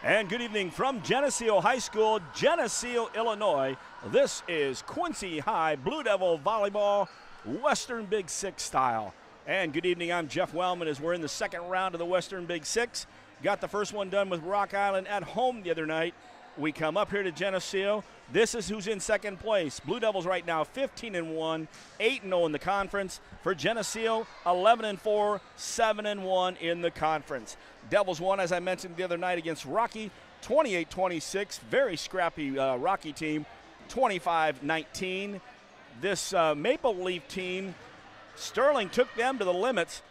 And good evening from Geneseo High School, Geneseo, Illinois. This is Quincy High Blue Devil Volleyball, Western Big Six style. And good evening, I'm Jeff Wellman as we're in the second round of the Western Big Six. Got the first one done with Rock Island at home the other night. We come up here to Geneseo. This is who's in second place. Blue Devils right now 15-1, 8-0 in the conference. For Geneseo, 11-4, 7-1 in the conference. Devils won, as I mentioned the other night, against Rocky, 28-26. Very scrappy Rocky team, 25-19. This Maple Leaf team, Sterling took them to the limits.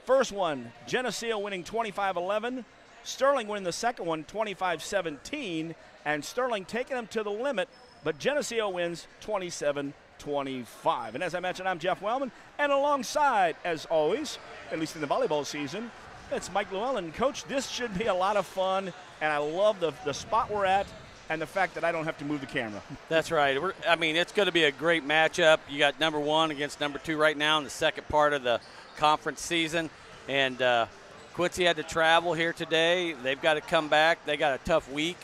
First one, Geneseo winning 25-11. Sterling winning the second one, 25-17, and Sterling taking them to the limit, but Geneseo wins 27-25. And as I mentioned, I'm Jeff Wellman, and alongside, as always, at least in the volleyball season, it's Mike Llewellyn. Coach, this should be a lot of fun, and I love the spot we're at and the fact that I don't have to move the camera. That's right. It's going to be a great matchup. You got number one against number two right now in the second part of the conference season, and Quincy had to travel here today. They've got to come back. They got a tough week.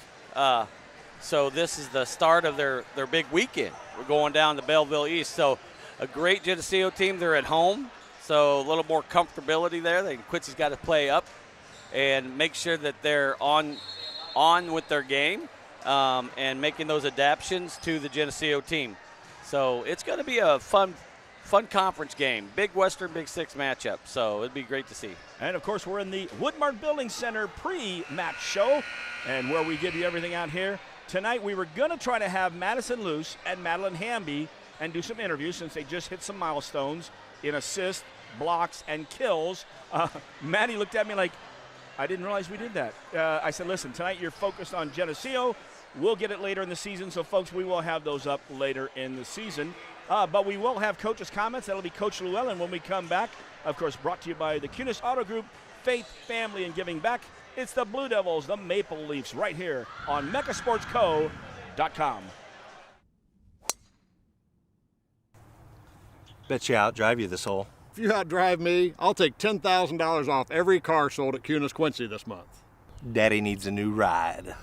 So this is the start of their big weekend. We're going down to Belleville East. So a great Geneseo team. They're at home, so a little more comfortability there. Quincy's got to play up and make sure that they're on with their game and making those adaptations to the Geneseo team. So it's going to be a fun conference game. Big Western Big Six matchup, so it'd be great to see. And, of course, we're in the Woodmark Building Center pre-match show, and where we give you everything out here. Tonight we were going to try to have Madison Luce and Madeline Hamby and do some interviews since they just hit some milestones in assists, blocks, and kills. Maddie looked at me like, I didn't realize we did that. I said, listen, tonight you're focused on Geneseo. We'll get it later in the season, so, folks, we will have those up later in the season. But we will have Coach's comments. That'll be Coach Llewellyn when we come back. Of course, brought to you by the QHS Auto Group, Faith, Family, and Giving Back. It's the Blue Devils, the Maple Leafs, right here on mechasportsco.com. Bet you outdrive you this hole. If you outdrive me, I'll take $10,000 off every car sold at QHS Quincy this month. Daddy needs a new ride.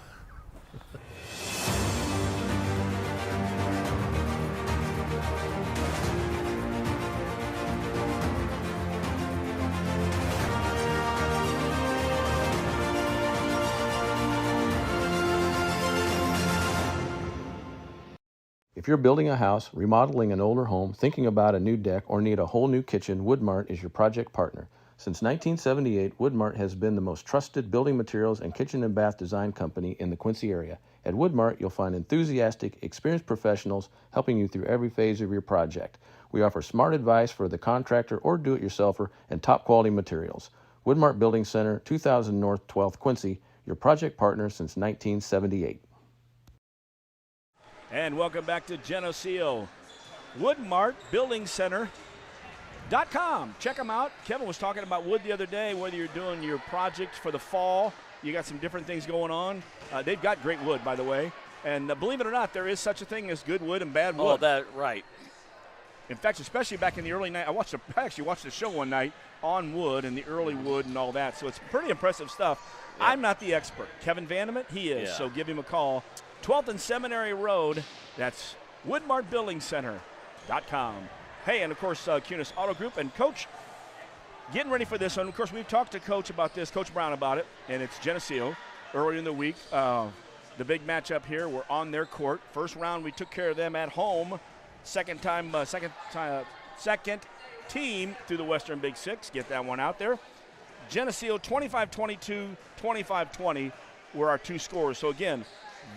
If you're building a house, remodeling an older home, thinking about a new deck, or need a whole new kitchen, Woodmart is your project partner. Since 1978, Woodmart has been the most trusted building materials and kitchen and bath design company in the Quincy area. At Woodmart, you'll find enthusiastic, experienced professionals helping you through every phase of your project. We offer smart advice for the contractor or do-it-yourselfer and top-quality materials. Woodmart Building Center, 2000 North 12th Quincy, your project partner since 1978. And welcome back to Geneseo. Woodmart Building Center.com. Check them out. Kevin was talking about wood the other day, whether you're doing your projects for the fall. You got some different things going on. They've got great wood, by the way. And believe it or not, there is such a thing as good wood and bad wood. Oh, that right. In fact, especially back in the early night, I actually watched the show one night on wood and the early wood and all that. So it's pretty impressive stuff. Yeah. I'm not the expert. Kevin Vandeman, he is. Yeah. So give him a call. 12th and Seminary Road. That's WoodmartBuildingCenter.com. Hey, and of course, QHS Auto Group and Coach getting ready for this one. Of course, we've talked to Coach about this, Coach Brown about it, and it's Geneseo earlier in the week. The big matchup here. We're on their court. First round, we took care of them at home. Second team through the Western Big Six. Get that one out there. Geneseo 25-22, 25-20 were our two scores. So again,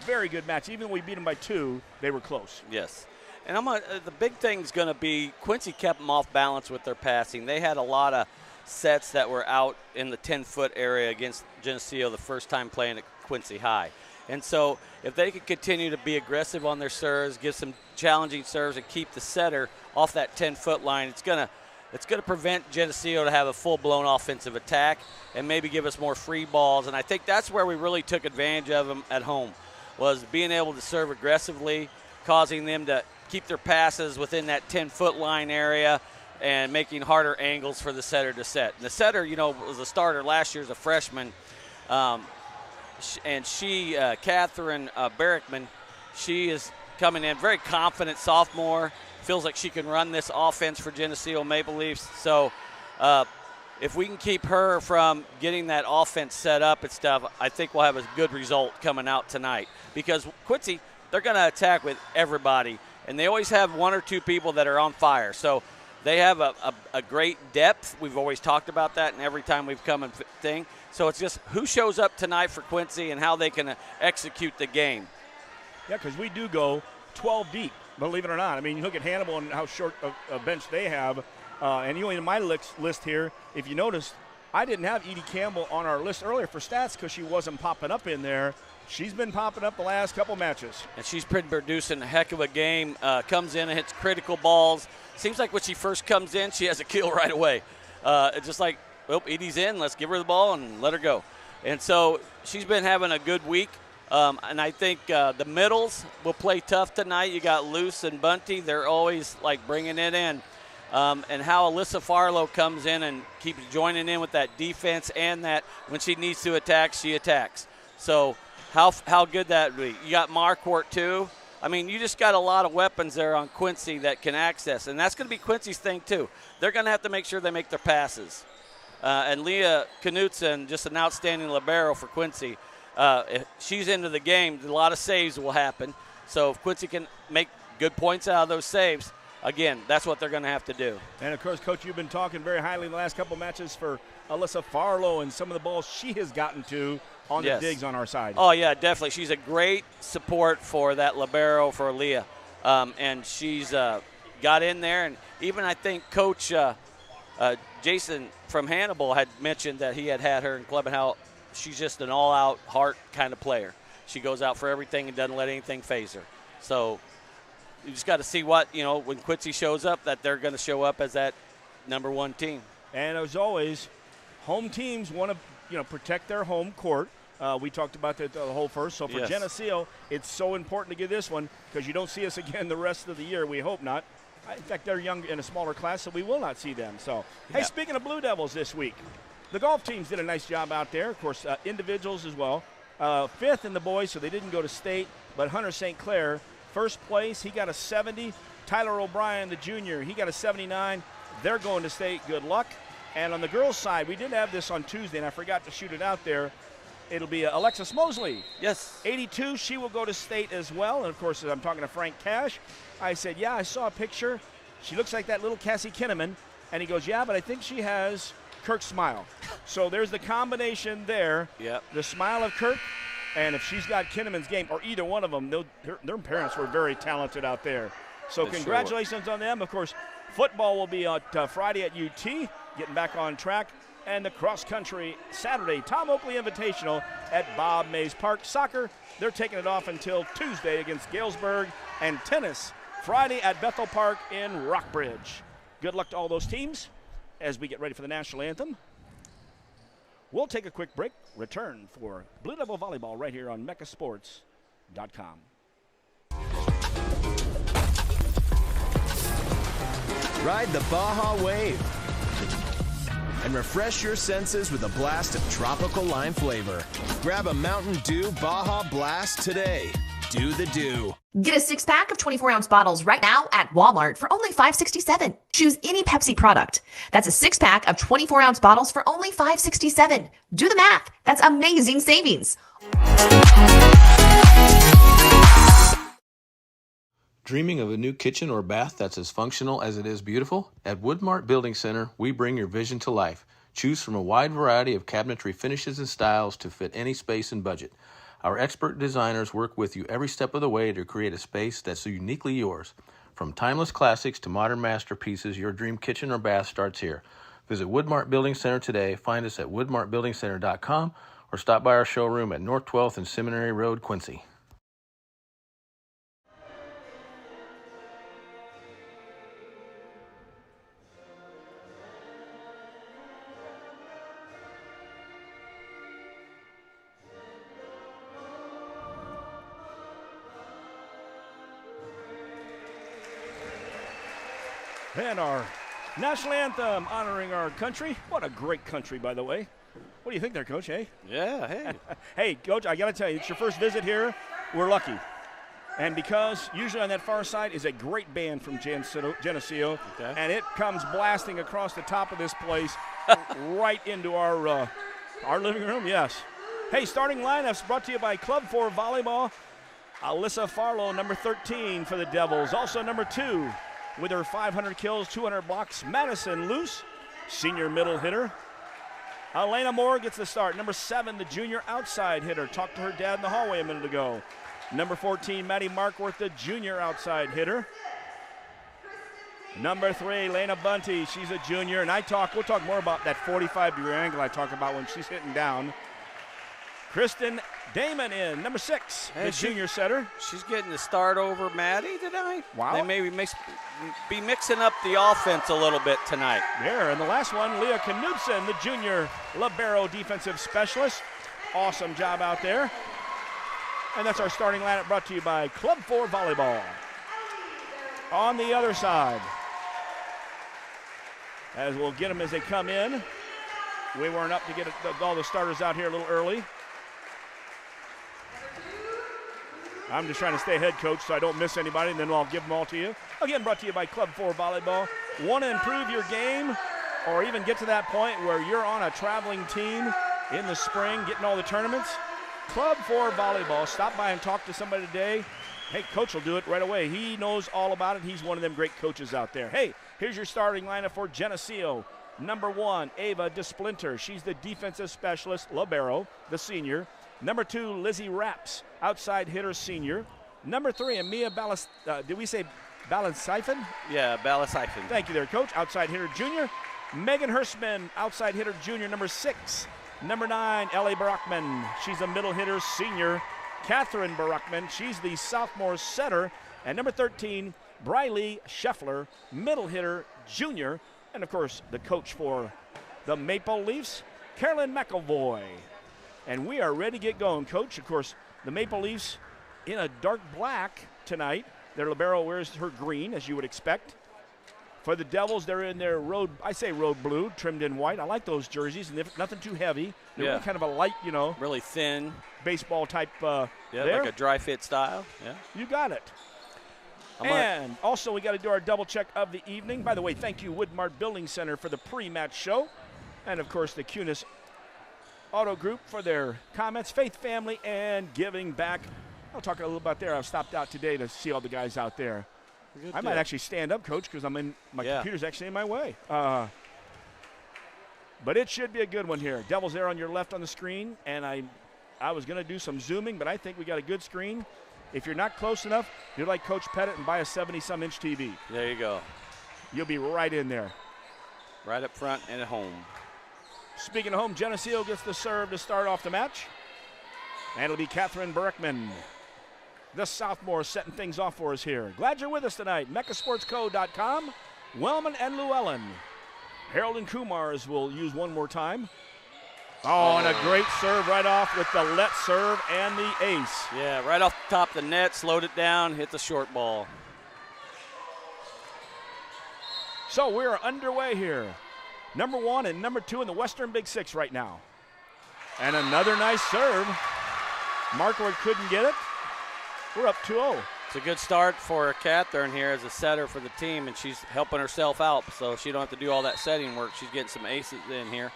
very good match. Even though we beat them by 2, they were close. Yes. And the big thing is going to be Quincy kept them off balance with their passing. They had a lot of sets that were out in the 10-foot area against Geneseo the first time playing at Quincy High. And so if they could continue to be aggressive on their serves, give some challenging serves, and keep the setter off that 10-foot line, it's going to prevent Geneseo to have a full-blown offensive attack and maybe give us more free balls. And I think that's where we really took advantage of them at home, was being able to serve aggressively, causing them to keep their passes within that 10-foot line area and making harder angles for the setter to set. And the setter, was a starter last year as a freshman. Catherine Barrickman, she is coming in very confident sophomore. Feels like she can run this offense for Geneseo Maple Leafs. So if we can keep her from getting that offense set up and stuff, I think we'll have a good result coming out tonight. Because Quincy, they're going to attack with everybody, and they always have one or two people that are on fire. So they have a great depth. We've always talked about that, and every time we've come and thing. So it's just who shows up tonight for Quincy and how they can execute the game. Yeah, because we do go 12 deep, believe it or not. I mean, you look at Hannibal and how short a bench they have. And in my list here, if you notice, I didn't have Edie Campbell on our list earlier for stats because she wasn't popping up in there. She's been popping up the last couple matches. And she's been producing a heck of a game. Comes in and hits critical balls. Seems like when she first comes in, she has a kill right away. It's just like, well, Edie's in. Let's give her the ball and let her go. And so she's been having a good week. And I think the middles will play tough tonight. You got Luce and Bunty. They're always like bringing it in. And how Alyssa Farlow comes in and keeps joining in with that defense, and that when she needs to attack, she attacks. So how good that would be. You got Marquardt too. I mean, you just got a lot of weapons there on Quincy that can access, and that's going to be Quincy's thing too. They're going to have to make sure they make their passes. And Leah Knutson, just an outstanding libero for Quincy. If she's into the game, a lot of saves will happen. So if Quincy can make good points out of those saves, again, that's what they're going to have to do. And, of course, Coach, you've been talking very highly in the last couple matches for Alyssa Farlow and some of the balls she has gotten to on the digs on our side. Oh, yeah, definitely. She's a great support for that libero for Leah. And she's got in there. And even I think Coach Jason from Hannibal had mentioned that he had her in club and how she's just an all-out heart kind of player. She goes out for everything and doesn't let anything faze her. So you just got to see what, when Quincy shows up, that they're going to show up as that number one team. And as always, home teams want to, protect their home court. We talked about that the whole first. So for Geneseo, it's so important to get this one because you don't see us again the rest of the year. We hope not. In fact, they're young in a smaller class, so we will not see them. So, hey, speaking of Blue Devils this week, the golf teams did a nice job out there. Of course, individuals as well. Fifth in the boys, so they didn't go to state. But Hunter St. Clair, first place, he got a 70. Tyler O'Brien, the junior, he got a 79. They're going to state. Good luck. And on the girls' side, we did have this on Tuesday, and I forgot to shoot it out there. It'll be Alexis Mosley. Yes. 82, she will go to state as well. And, of course, I'm talking to Frank Cash. I said, yeah, I saw a picture. She looks like that little Cassie Kinnaman. And he goes, yeah, but I think she has Kirk's smile. So there's the combination there. Yep. The smile of Kirk, and if she's got Kinnaman's game, or either one of them, their parents were very talented out there. So congratulations on them. Of course, football will be on Friday at UT, getting back on track. And the cross-country Saturday, Tom Oakley Invitational at Bob Mays Park. Soccer, they're taking it off until Tuesday against Galesburg. And tennis, Friday at Bethel Park in Rockbridge. Good luck to all those teams as we get ready for the national anthem. We'll take a quick break, return for Blue Devil Volleyball right here on meccasports.com. Ride the Baja Wave and refresh your senses with a blast of tropical lime flavor. Grab a Mountain Dew Baja Blast today. Do the do. Get a 6-pack of 24-ounce bottles right now at Walmart for only $5.67. Choose any Pepsi product. That's a 6-pack of 24-ounce bottles for only $5.67. Do the math. That's amazing savings. Dreaming of a new kitchen or bath that's as functional as it is beautiful? At Woodmart Building Center, we bring your vision to life. Choose from a wide variety of cabinetry finishes and styles to fit any space and budget. Our expert designers work with you every step of the way to create a space that's uniquely yours. From timeless classics to modern masterpieces, your dream kitchen or bath starts here. Visit Woodmart Building Center today. Find us at woodmartbuildingcenter.com or stop by our showroom at North 12th and Seminary Road, Quincy. And our national anthem honoring our country. What a great country, by the way. What do you think there, Coach? Hey? Yeah, hey. Hey, Coach, I got to tell you, it's your first visit here. We're lucky. And because usually on that far side is a great band from Geneseo, and it comes blasting across the top of this place right into our living room, yes. Hey, starting lineups brought to you by Club 4 Volleyball. Alyssa Farlow, number 13 for the Devils. Also number 2 with her 500 kills, 200 blocks, Madison Luce, senior middle hitter. Elena Moore gets the start. Number 7, the junior outside hitter. Talked to her dad in the hallway a minute ago. Number 14, Maddie Markworth, the junior outside hitter. Number 3, Lena Bunty. She's a junior, and we'll talk more about that 45-degree angle I talk about when she's hitting down. Kristen Damon in, number 6, the junior setter. She's getting the start over Maddie tonight. Wow. They may be mixing up the offense a little bit tonight. There, and the last one, Leah Knudsen, the junior libero defensive specialist. Awesome job out there. And that's our starting lineup brought to you by Club 4 Volleyball. On the other side, as we'll get them as they come in. We weren't up to get all the starters out here a little early. I'm just trying to stay head coach so I don't miss anybody, and then I'll give them all to you. Again, brought to you by Club 4 Volleyball. Want to improve your game or even get to that point where you're on a traveling team in the spring, getting all the tournaments? Club 4 Volleyball. Stop by and talk to somebody today. Hey, coach will do it right away. He knows all about it. He's one of them great coaches out there. Hey, here's your starting lineup for Geneseo. Number 1, Ava DeSplinter. She's the defensive specialist, libero, the senior. Number 2, Lizzie Rapps, outside hitter, senior. Number 3, Amia did we say Balansiphon? Yeah, Balansiphon. Thank you there, Coach. Outside hitter, junior. Megan Hirschman, outside hitter, junior, number 6. Number 9, Ellie Barakman. She's a middle hitter, senior. Catherine Barakman, she's the sophomore setter. And number 13, Briley Scheffler, middle hitter, junior. And, of course, the coach for the Maple Leafs, Carolyn McElvoy. And we are ready to get going, Coach. Of course, the Maple Leafs in a dark black tonight. Their libero wears her green, as you would expect. For the Devils, they're in their road blue, trimmed in white. I like those jerseys, and nothing too heavy. They're really kind of a light, really thin. Baseball type yeah, there. Like a dry fit style. Yeah. You got it. And also, we got to do our double check of the evening. By the way, thank you, Woodmart Building Center, for the pre-match show. And, of course, the QHS Auto Group for their comments. Faith Family and Giving Back. I'll talk a little about there. I've stopped out today to see all the guys out there. I might actually stand up, Coach, because my computer's actually in my way. But it should be a good one here. Devils there on your left on the screen, and I was going to do some zooming, but I think we got a good screen. If you're not close enough, you're like Coach Pettit and buy a 70-some-inch TV. There you go. You'll be right in there. Right up front and at home. Speaking of home, Geneseo gets the serve to start off the match. And it'll be Catherine Berkman, the sophomore, setting things off for us here. Glad you're with us tonight. MeccaSportsCo.com, Wellman and Llewellyn. Harold and Kumars will use one more time. Oh, and a great serve right off with the let serve and the ace. Yeah, right off the top of the net, slowed it down, hit the short ball. So we're underway here. Number 1 and number 2 in the Western Big Six right now. And another nice serve. Markwood couldn't get it. We're up 2-0. It's a good start for Catherine here as a setter for the team, and she's helping herself out, so she don't have to do all that setting work. She's getting some aces in here.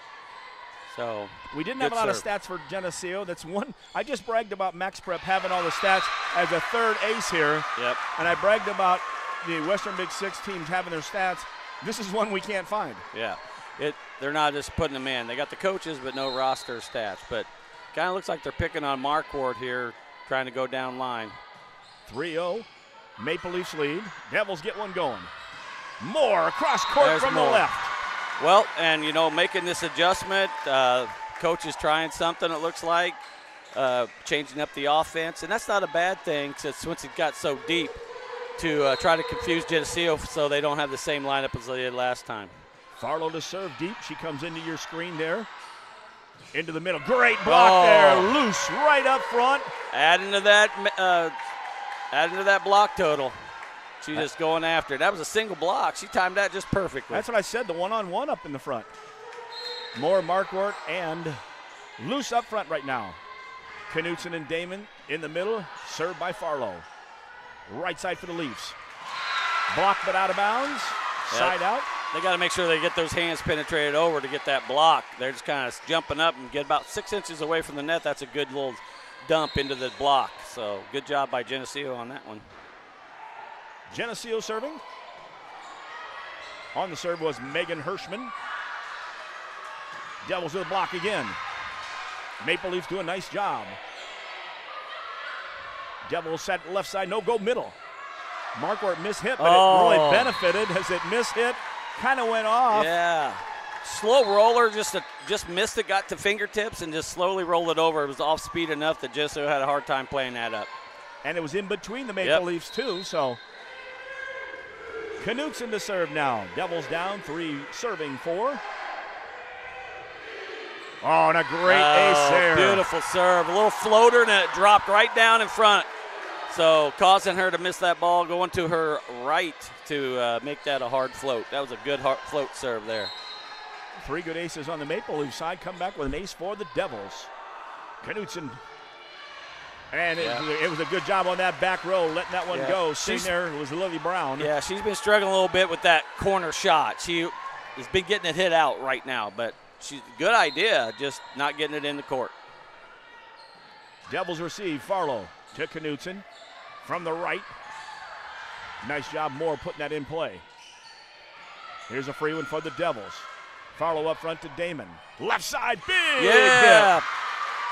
So we didn't have a lot of stats for Geneseo. That's one. I just bragged about Max Prep having all the stats as a third ace here. Yep. And I bragged about the Western Big Six teams having their stats. This is one we can't find. Yeah. They're not just putting them in. They got the coaches, but no roster stats. But kind of looks like they're picking on Marquardt here, trying to go down line. 3-0. Maple Leafs lead. Devils get one going. Moore across court. There's from Moore. The left. Well, and, making this adjustment, coach is trying something, it looks like, changing up the offense. And that's not a bad thing since it got so deep to try to confuse Geneseo so they don't have the same lineup as they did last time. Farlow to serve deep. She comes into your screen there. Into the middle. Great block there. Loose right up front. Adding to that block total. She's just going after it. That was a single block. She timed that just perfectly. That's what I said, the one-on-one up in the front. More Marquardt and Loose up front right now. Knutson and Damon in the middle, served by Farlow. Right side for the Leafs. Blocked but out of bounds. Side out. They got to make sure they get those hands penetrated over to get that block. They're just kind of jumping up and get about 6 inches away from the net. That's a good little dump into the block. So good job by Geneseo on that one. Geneseo serving. On the serve was Megan Hirschman. Devils with a block again. Maple Leafs do a nice job. Devils set left side, no go middle. Marquardt mishit, but it really benefited as it mishit. Kind of went off. Yeah. Slow roller, just missed it, got to fingertips, and just slowly rolled it over. It was off speed enough that Geneseo had a hard time playing that up. And it was in between the Maple Leafs, too, so. Knutson to serve now. Devils down 3, serving 4. Oh, and a great ace there. Beautiful serve. A little floater, and it dropped right down in front. So causing her to miss that ball, going to her right to make that a hard float. That was a good float serve there. 3 good aces on the Maple Leaf side. Come back with an ace for the Devils. Knutson. And it was a good job on that back row, letting that one go. Sitting there was Lily Brown. Yeah, she's been struggling a little bit with that corner shot. She has been getting it hit out right now, but she's a good idea, just not getting it in the court. Devils receive. Farlow to Knutson from the right. Nice job, Moore, putting that in play. Here's a free one for the Devils. Farlow up front to Damon. Left side, big hit.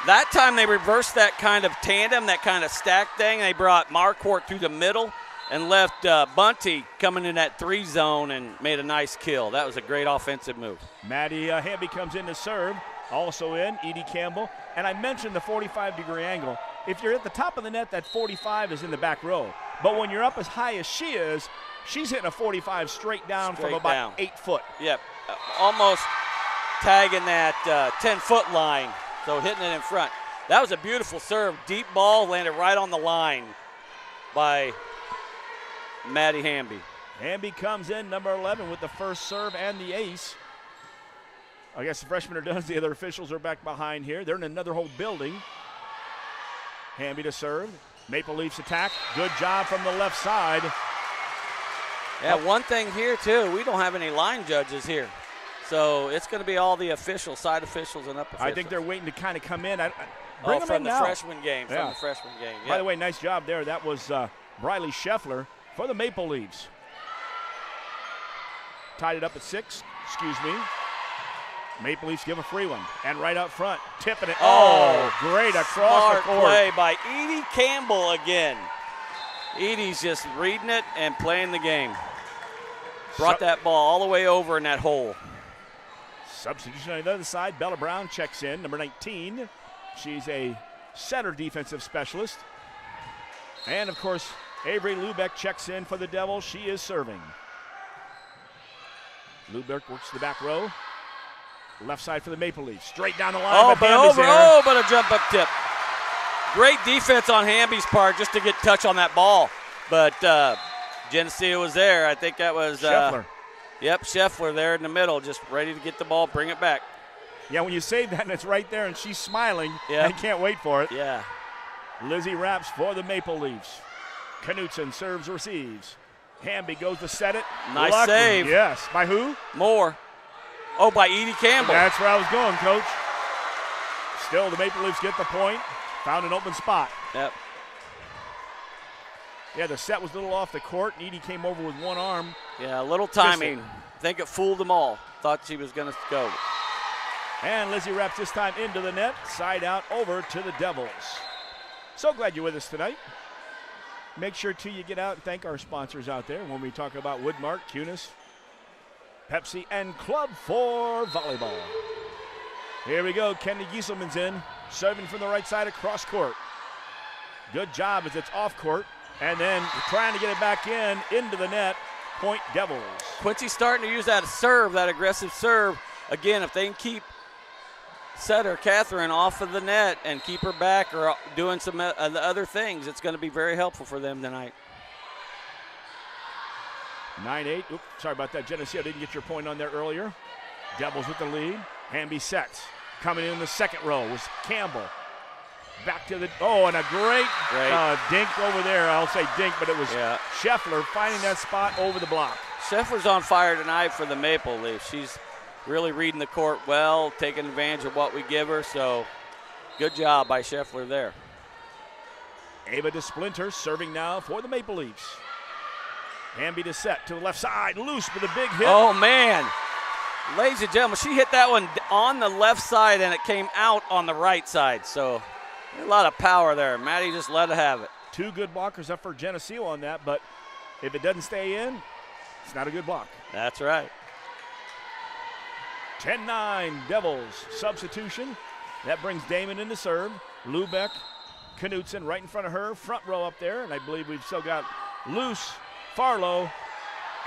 That time they reversed that kind of tandem, that kind of stack thing. They brought Marquardt through the middle and left Bunty coming in that 3 zone and made a nice kill. That was a great offensive move. Maddie Hamby comes in to serve. Also in, Edie Campbell. And I mentioned the 45-degree angle. If you're at the top of the net, that 45 is in the back row. But when you're up as high as she is, she's hitting a 45 straight down from about 8 foot. Yep, almost tagging that 10-foot line, so hitting it in front. That was a beautiful serve. Deep ball, landed right on the line by Maddie Hamby. Hamby comes in, number 11, with the first serve and the ace. I guess the freshman are done. The other officials are back behind here. They're in another whole building. Hamby to serve. Maple Leafs attack. Good job from the left side. Yeah, one thing here, too, we don't have any line judges here. So it's going to be all the officials, side officials and up officials. I think they're waiting to kind of come in. Bring them from the freshman game. From the freshman game. Yep. By the way, nice job there. That was Briley Scheffler for the Maple Leafs. Tied it up at 6. Excuse me. Maple Leafs give a free one. And right out front, tipping it. Oh, great across the court. Play by Edie Campbell again. Edie's just reading it and playing the game. Brought that ball all the way over in that hole. Substitution on the other side. Bella Brown checks in, number 19. She's a center defensive specialist. And, of course, Avery Lubeck checks in for the Devils. She is serving. Lubeck works the back row. Left side for the Maple Leafs. Straight down the line. But a jump up tip. Great defense on Hamby's part just to get touch on that ball. But Geneseo was there. I think that was Scheffler. Scheffler there in the middle, just ready to get the ball, bring it back. Yeah, when you save that and it's right there and she's smiling, I can't wait for it. Yeah. Lizzie Raps for the Maple Leafs. Knutson serves, receives. Hamby goes to set it. Nice save. Yes. By who? Moore. Oh, by Edie Campbell. That's where I was going, Coach. Still, the Maple Leafs get the point. Found an open spot. Yep. Yeah, the set was a little off the court. Edie came over with one arm. Yeah, a little timing. I think it fooled them all. Thought she was going to go. And Lizzie Raps this time into the net. Side out over to the Devils. So glad you're with us tonight. Make sure, too, you get out and thank our sponsors out there when we talk about Woodmark, Cunis, Pepsi, and Club for Volleyball. Here we go. Kenny Gieselman's in. Serving from the right side across court. Good job as it's off court. And then trying to get it back into the net. Point Devils. Quincy's starting to use that serve, that aggressive serve. Again, if they can keep setter Catherine off of the net and keep her back or doing some other things, it's going to be very helpful for them tonight. 9-8. Oops, sorry about that. Geneseo didn't get your point on there earlier. Devils with the lead. Hamby sets. Coming in the second row was Campbell. Back to the, and a great dink over there. I'll say dink, but it was Scheffler finding that spot over the block. Scheffler's on fire tonight for the Maple Leafs. She's really reading the court well, taking advantage of what we give her, so good job by Scheffler there. Ava DeSplinter serving now for the Maple Leafs. Hamby to set to the left side, loose with a big hit. Oh, man. Ladies and gentlemen, she hit that one on the left side, and it came out on the right side, so a lot of power there. Maddie just let it have it. 2 good blockers up for Geneseo on that, but if it doesn't stay in, it's not a good block. That's right. 10-9 Devils substitution. That brings Damon in to serve. Lubeck, Knutson right in front of her, front row up there, and I believe we've still got Luce, Farlow,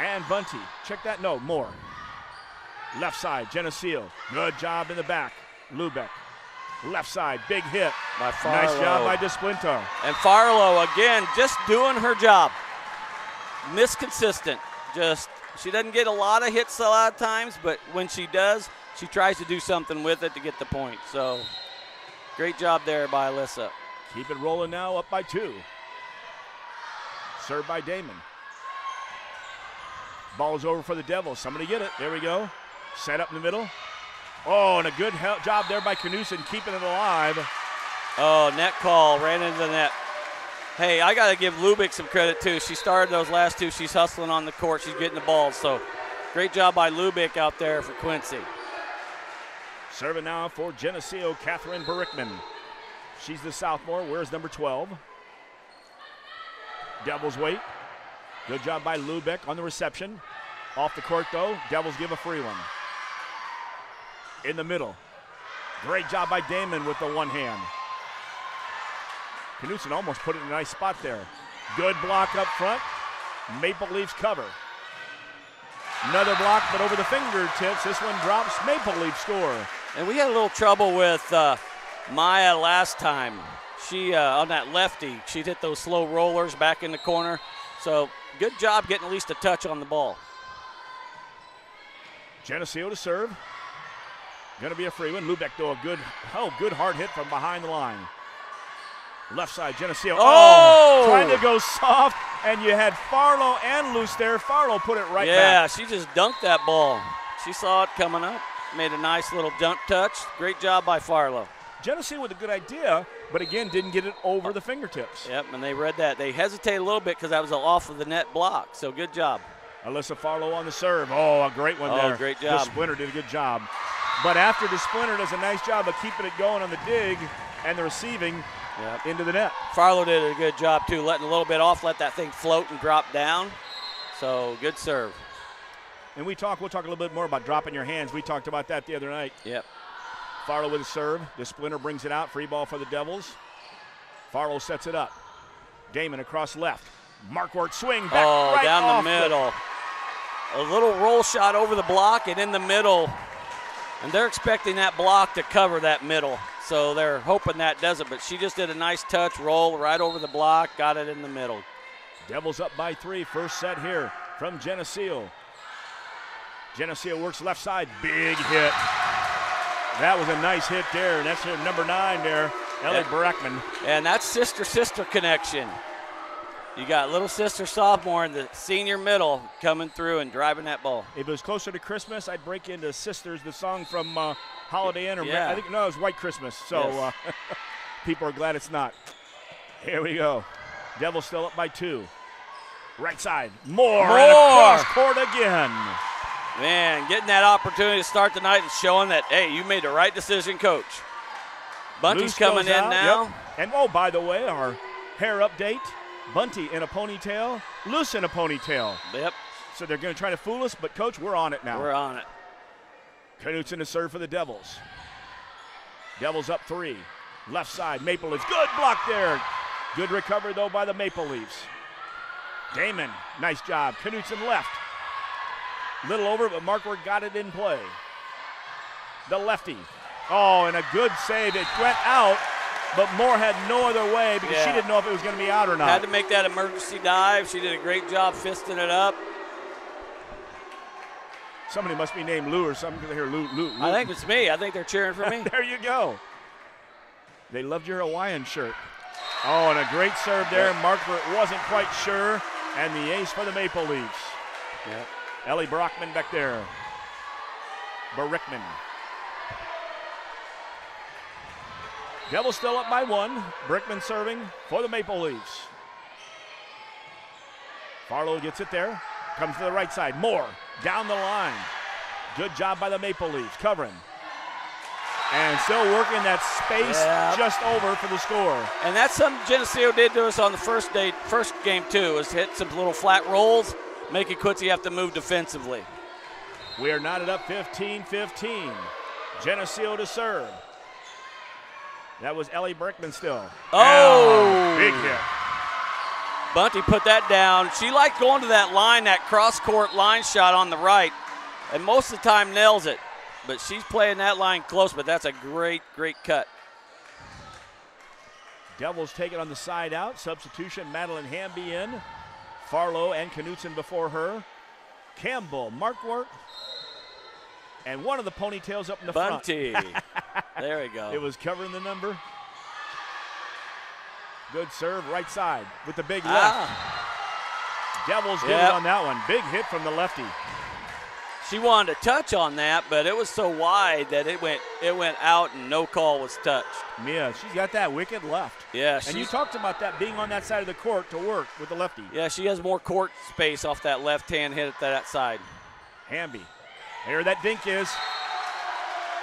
and Bunty. Check that, no, more. Left side, Geneseo. Good job in the back. Lubeck. Left side, big hit. By Farlow. Nice job by DeSplinter. And Farlow, again, just doing her job. Misconsistent. She doesn't get a lot of hits a lot of times, but when she does, she tries to do something with it to get the point. So, great job there by Alyssa. Keep it rolling now, up by 2. Served by Damon. Ball is over for the Devils. Somebody get it. There we go. Set up in the middle. Oh, and a good job there by Knutson keeping it alive. Oh, net call, ran into the net. Hey, I got to give Lubeck some credit, too. She started those last 2. She's hustling on the court. She's getting the balls. So, great job by Lubeck out there for Quincy. Serving now for Geneseo, Catherine Berickman. She's the sophomore. Where's number 12? Devils wait. Good job by Lubeck on the reception. Off the court, though. Devils give a free one. In the middle. Great job by Damon with the one hand. Knutson almost put it in a nice spot there. Good block up front. Maple Leafs cover. Another block, but over the fingertips. This one drops. Maple Leaf score. And we had a little trouble with Maya last time. She, on that lefty, she'd hit those slow rollers back in the corner. So good job getting at least a touch on the ball. Geneseo to serve. Going to be a free one. Lubeck, though, a good hard hit from behind the line. Left side, Geneseo. Oh! Trying to go soft, and you had Farlow and Luce there. Farlow put it right back. Yeah, she just dunked that ball. She saw it coming up, made a nice little dunk touch. Great job by Farlow. Geneseo with a good idea, but again, didn't get it over the fingertips. Yep, and they read that. They hesitated a little bit because that was off of the net block, so good job. Alyssa Farlow on the serve. Oh, a great one there. Oh, great job. DeSplinter did a good job. But after DeSplinter does a nice job of keeping it going on the dig and the receiving into the net. Farlow did a good job, too, letting a little bit off, let that thing float and drop down. So, good serve. And we'll talk a little bit more about dropping your hands. We talked about that the other night. Yep. Farlow with a serve. DeSplinter brings it out. Free ball for the Devils. Farlow sets it up. Damon across left. Marquardt swing back right down off the middle. A little roll shot over the block and in the middle. And they're expecting that block to cover that middle. So they're hoping that doesn't. But she just did a nice touch, roll right over the block, got it in the middle. Devils up by 3. First set here from Geneseo. Geneseo works left side. Big hit. That was a nice hit there. And that's number 9 there, Ellie Barackman. And that's sister-sister connection. You got little sister sophomore and the senior middle coming through and driving that ball. If it was closer to Christmas, I'd break into Sisters, the song from Holiday Inn. I think, no, it was White Christmas. So yes. People are glad it's not. Here we go. Devils still up by 2. Right side. More. And across court again. Man, getting that opportunity to start the night and showing that, hey, you made the right decision, coach. Bunty's Luce coming in out, now. Yep. And, oh, by the way, our hair update. Bunty in a ponytail, Luce in a ponytail. Yep. So they're going to try to fool us, but, Coach, we're on it now. We're on it. Knutson to serve for the Devils. Devils up 3. Left side, Maple Leafs. Good block there. Good recovery, though, by the Maple Leafs. Damon, nice job. Knutson left. Little over, but Marquardt got it in play. The lefty. Oh, and a good save. It went out, but Moore had no other way because she didn't know if it was going to be out or not. Had to make that emergency dive. She did a great job fisting it up. Somebody must be named Lou or something because I hear Lou, Lou, Lou. I think it's me. I think they're cheering for me. There you go. They loved your Hawaiian shirt. Oh, and a great serve there. Markvert wasn't quite sure. And the ace for the Maple Leafs. Yep. Ellie Brockman back there. Barickman. Devils still up by 1. Brickman serving for the Maple Leafs. Farlow gets it there. Comes to the right side. Moore down the line. Good job by the Maple Leafs. Covering. And still working that space just over for the score. And that's something Geneseo did to us on the first game too, is hit some little flat rolls, making Quincy have to move defensively. We are knotted up 15-15. Geneseo to serve. That was Ellie Brickman still. Oh! Big hit. Bunty put that down. She liked going to that line, that cross-court line shot on the right, and most of the time nails it. But she's playing that line close, but that's a great, great cut. Devils take it on the side out. Substitution, Madeline Hamby in. Farlow and Knutson before her. Campbell, Markwart, and one of the ponytails up in the Bunty. front. There we go. It was covering the number. Good serve, right side with the big left. Devils get it on that one. Big hit from the lefty. She wanted to touch on that, but it was so wide that it went out and no call was touched. Mia, she's got that wicked left. Yeah, and you talked about that being on that side of the court to work with the lefty. Yeah, she has more court space off that left-hand hit at that side. Hamby. Here that dink is.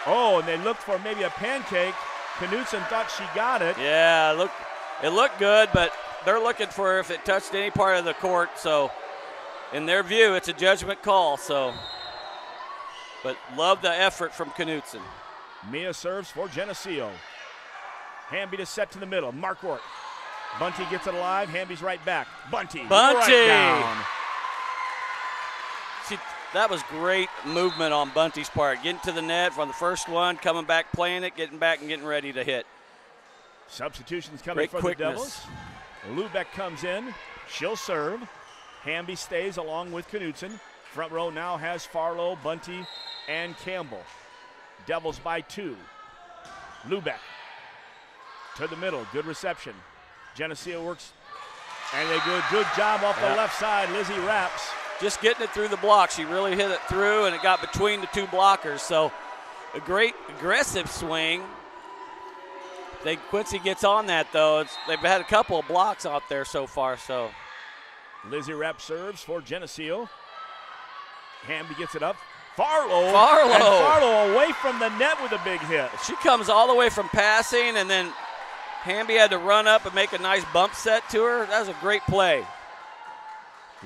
Oh, and they looked for maybe a pancake. Knutson thought she got it. Yeah, it looked good, but they're looking for if it touched any part of the court. So, in their view, it's a judgment call. So, but love the effort from Knutson. Mia serves for Geneseo. Hamby to set to the middle. Markwart. Bunty gets it alive. Hamby's right back. Bunty. Right down. That was great movement on Bunty's part. Getting to the net from the first one, coming back, playing it, getting back, and getting ready to hit. Substitutions coming for the Devils. Lubeck comes in. She'll serve. Hamby stays along with Knutson. Front row now has Farlow, Bunty, and Campbell. Devils by 2. Lubeck to the middle. Good reception. Geneseo works. And they do a good job off the left side. Lizzie Rapps. Just getting it through the block. She really hit it through, and it got between the two blockers. So a great aggressive swing. Quincy gets on that, though. They've had a couple of blocks out there so far. So Lizzie Rapp serves for Geneseo. Hamby gets it up. Farlow. And Farlow away from the net with a big hit. She comes all the way from passing, and then Hamby had to run up and make a nice bump set to her. That was a great play.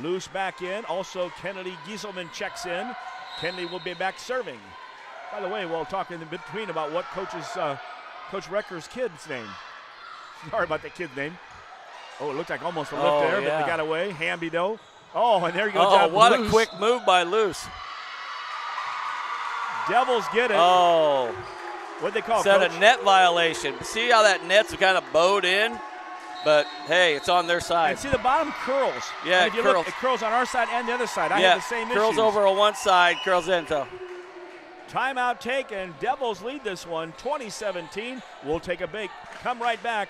Loose back in. Also, Kennedy Gieselman checks in. Kennedy will be back serving. By the way, we'll talk in between about what Coach Recker's kid's name. Sorry about that kid's name. Oh, it looked like almost a lift there, but they got away. Hamby, though. Oh, and there you go. Oh, what a quick move by Luce. Devils get it. Oh. What'd they call it, Set Coach? a net violation. See how that net's kind of bowed in? But, hey, it's on their side. And see, the bottom curls. Yeah, and if you curls. look, it curls on our side and the other side. I have the same issue. Curls over on one side, curls in. So. Timeout taken. Devils lead this one, 2017. We'll take a break. Come right back.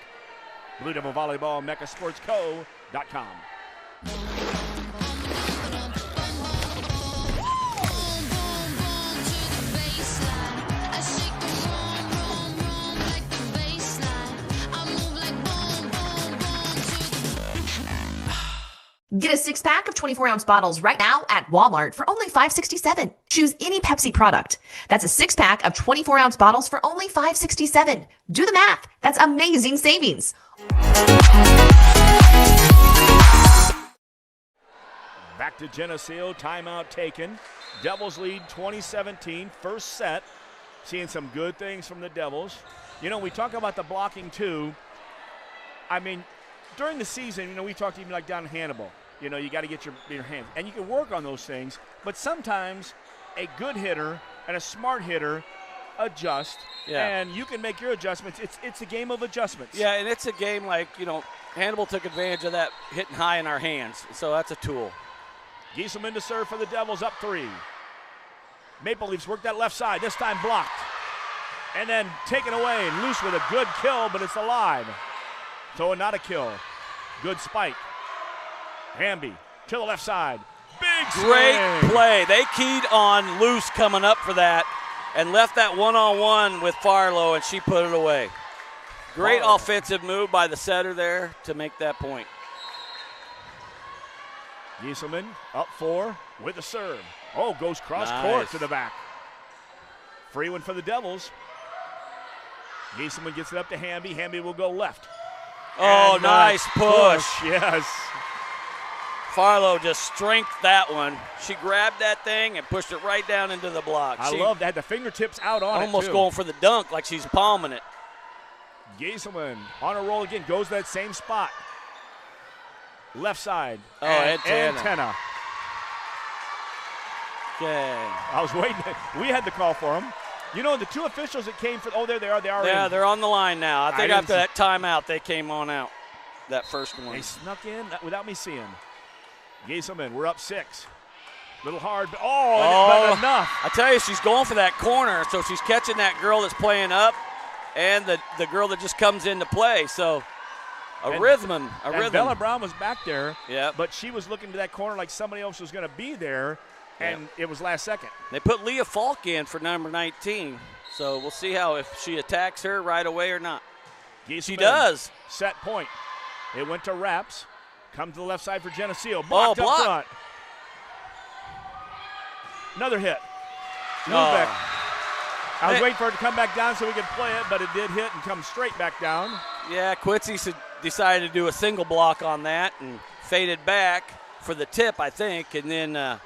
Blue Devil Volleyball, MeccaSportsCo.com. Get a 6-pack of 24-ounce bottles right now at Walmart for only $5.67. Choose any Pepsi product. That's a 6-pack of 24-ounce bottles for only $5.67. Do the math. That's amazing savings. Back to Geneseo, timeout taken. Devils lead 2017, first set. Seeing some good things from the Devils. You know, we talk about the blocking too. I mean, during the season, you know, we talked even like down in Hannibal. You know, you got to get your hands. And you can work on those things. But sometimes a good hitter and a smart hitter adjust. Yeah. And you can make your adjustments. It's a game of adjustments. Yeah, and it's a game like, you know, Hannibal took advantage of that hitting high in our hands. So that's a tool. Gieselman to serve for the Devils, up 3. Maple Leafs work that left side, this time blocked. And then taken away, and Luce with a good kill, but it's alive. So not a kill. Good spike. Hamby to the left side. Big Great swing. play. They keyed on Luce coming up for that and left that one-on-one with Farlow, and she put it away. Great offensive move by the setter there to make that point. Gieselman up 4 with the serve. Oh, goes cross court to the back. Free one for the Devils. Gieselman gets it up to Hamby. Hamby will go left. Oh, nice push. Yes. Farlow just strengthed that one. She grabbed that thing and pushed it right down into the block. I love that. The fingertips out on it, almost too. going for the dunk like she's palming it. Gieselman on a roll again. Goes to that same spot. Left side. Oh, antenna. Okay. I was waiting. We had the call for him. You know, the 2 officials that came for, oh, there they are. They are Yeah, in. they're on the line now. I think didn't after that timeout, they came on out, that first one. They snuck in without me seeing. Gieselman, we're up 6. Little hard, but but enough. I tell you, she's going for that corner, so she's catching that girl that's playing up and the girl that just comes into play. So a rhythm. Bella Brown was back there, Yep. but she was looking to that corner like somebody else was going to be there, and it was last second. They put Leah Falk in for number 19, so we'll see if she attacks her right away or not. Gieselman, She does. Set point. It went to Raps. Come to the left side for Geneseo. Blocked up block. front. Another hit. Lubeck. I was waiting for it to come back down so we could play it, but it did hit and come straight back down. Yeah, Quincy decided to do a single block on that and faded back for the tip, I think, and then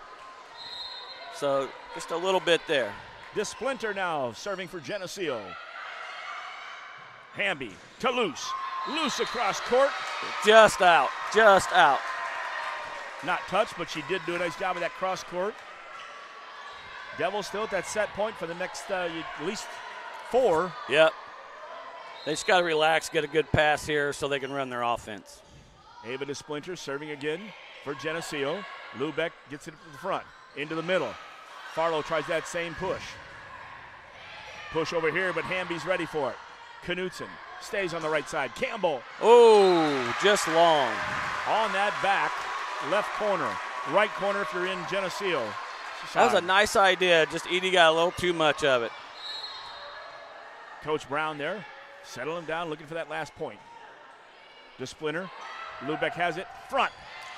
so just a little bit there. DeSplinter now serving for Geneseo. Hamby to Luce. Luce across court. Just out. Not touched, but she did do a nice job of that cross court. Devils still at that set point for the next at least 4. Yep. They just got to relax, get a good pass here so they can run their offense. Ava DeSplinter serving again for Geneseo. Lubeck gets it to the front, into the middle. Farlow tries that same push. Push over here, but Hamby's ready for it. Knutson stays on the right side. Campbell. Oh, just long. On that back, left corner. Right corner if you're in Geneseo. That was a nice idea. Just Edie got a little too much of it. Coach Brown there, settling down, looking for that last point. DeSplinter. Lubeck has it. Front.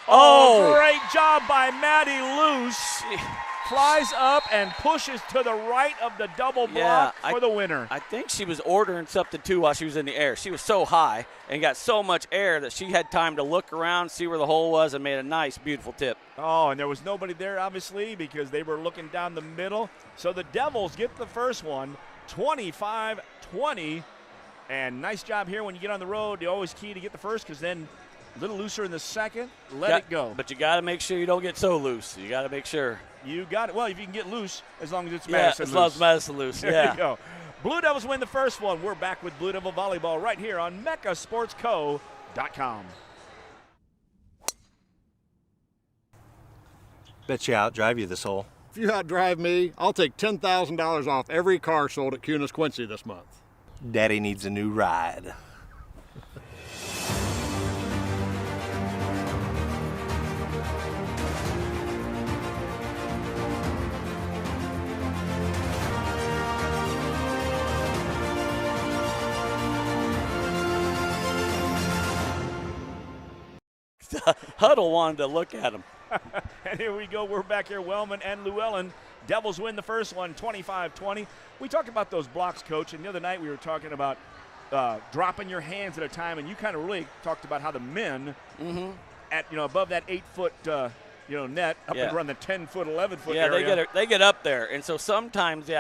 Oh, great job by Maddie Luce. Flies up and pushes to the right of the double block for the winner. I think she was ordering something, too, while she was in the air. She was so high and got so much air that she had time to look around, see where the hole was, and made a nice, beautiful tip. Oh, and there was nobody there, obviously, because they were looking down the middle. So the Devils get the first one, 25-20. And nice job here when you get on the road. You always key to get the first because then a little looser in the second, let it go. But you got to make sure you don't get so loose. You got to make sure. You got it. Well, if you can get loose, as long as it's Madison as loose. long as Madison loose. There you go. Blue Devils win the first one. We're back with Blue Devil Volleyball right here on MeccaSportsCo.com. Bet you outdrive you this hole. If you outdrive me, I'll take $10,000 off every car sold at QHS Quincy this month. Daddy needs a new ride. Huddle wanted to look at him. And here we go. We're back here. Wellman and Llewellyn. Devils win the first one, 25-20. We talked about those blocks, Coach, and the other night we were talking about dropping your hands at a time, and you kind of really talked about how the men at above that 8-foot net up and around the 10-foot, 11-foot area. Yeah, they get up there, and so sometimes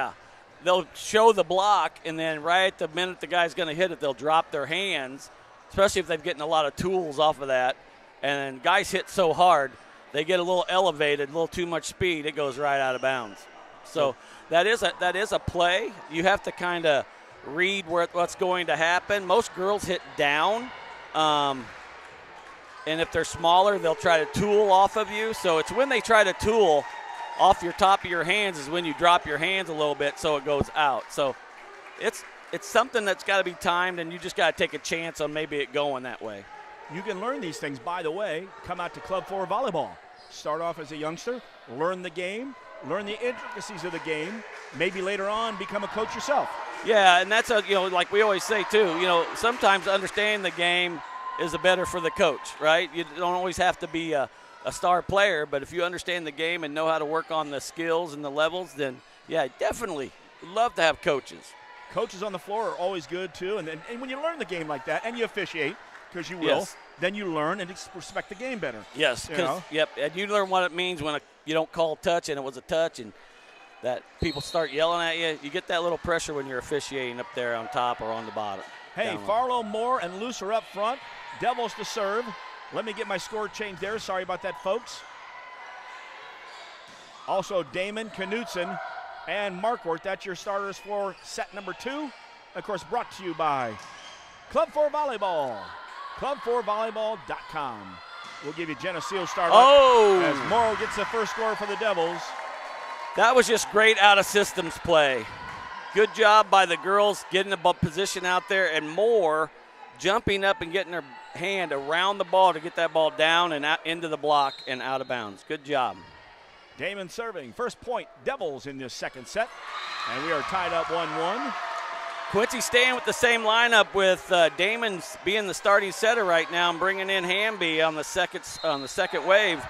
they'll show the block, and then right at the minute the guy's going to hit it, they'll drop their hands, especially if they've getting a lot of tools off of that. And guys hit so hard, they get a little elevated, a little too much speed, it goes right out of bounds. So that is a play. You have to kind of read what's going to happen. Most girls hit down, and if they're smaller, they'll try to tool off of you. So it's when they try to tool off your top of your hands is when you drop your hands a little bit so it goes out. So it's something that's got to be timed, and you just got to take a chance on maybe it going that way. You can learn these things, by the way. Come out to Club 4 Volleyball. Start off as a youngster, learn the game, learn the intricacies of the game, maybe later on become a coach yourself. Yeah, and that's like we always say too, sometimes understanding the game is better for the coach, right? You don't always have to be a star player, but if you understand the game and know how to work on the skills and the levels, then yeah, definitely love to have coaches. Coaches on the floor are always good too, and when you learn the game like that and you officiate, because you will, yes, then you learn and respect the game better. Yes, yep, and you learn what it means when you don't call touch and it was a touch, and that people start yelling at you. You get that little pressure when you're officiating up there on top or on the bottom. Hey, Farlow, Moore, and Luce are up front. Devils to serve. Let me get my score change there. Sorry about that, folks. Also, Damon, Knutson, and Markwart. That's your starters for set number 2. Of course, brought to you by Club 4 Volleyball. Club4volleyball.com. We'll give you Geneseo start as Morrow gets the first score for the Devils. That was just great out-of-systems play. Good job by the girls getting the position out there, and Moore jumping up and getting her hand around the ball to get that ball down and out into the block and out of bounds. Good job. Damon serving. First point, Devils in this second set. And we are tied up 1-1. Quincy staying with the same lineup with Damon being the starting setter right now and bringing in Hamby on the second wave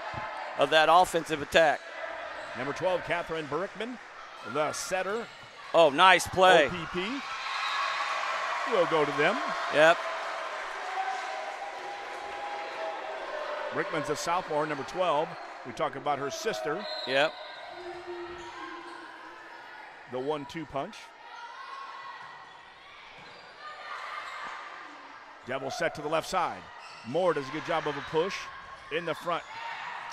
of that offensive attack. Number 12, Catherine Brickman, the setter. Oh, nice play. OPP. We'll go to them. Yep. Brickman's a sophomore, number 12. We talk about her sister. Yep. The 1-2 punch. Devil set to the left side. Moore does a good job of a push in the front.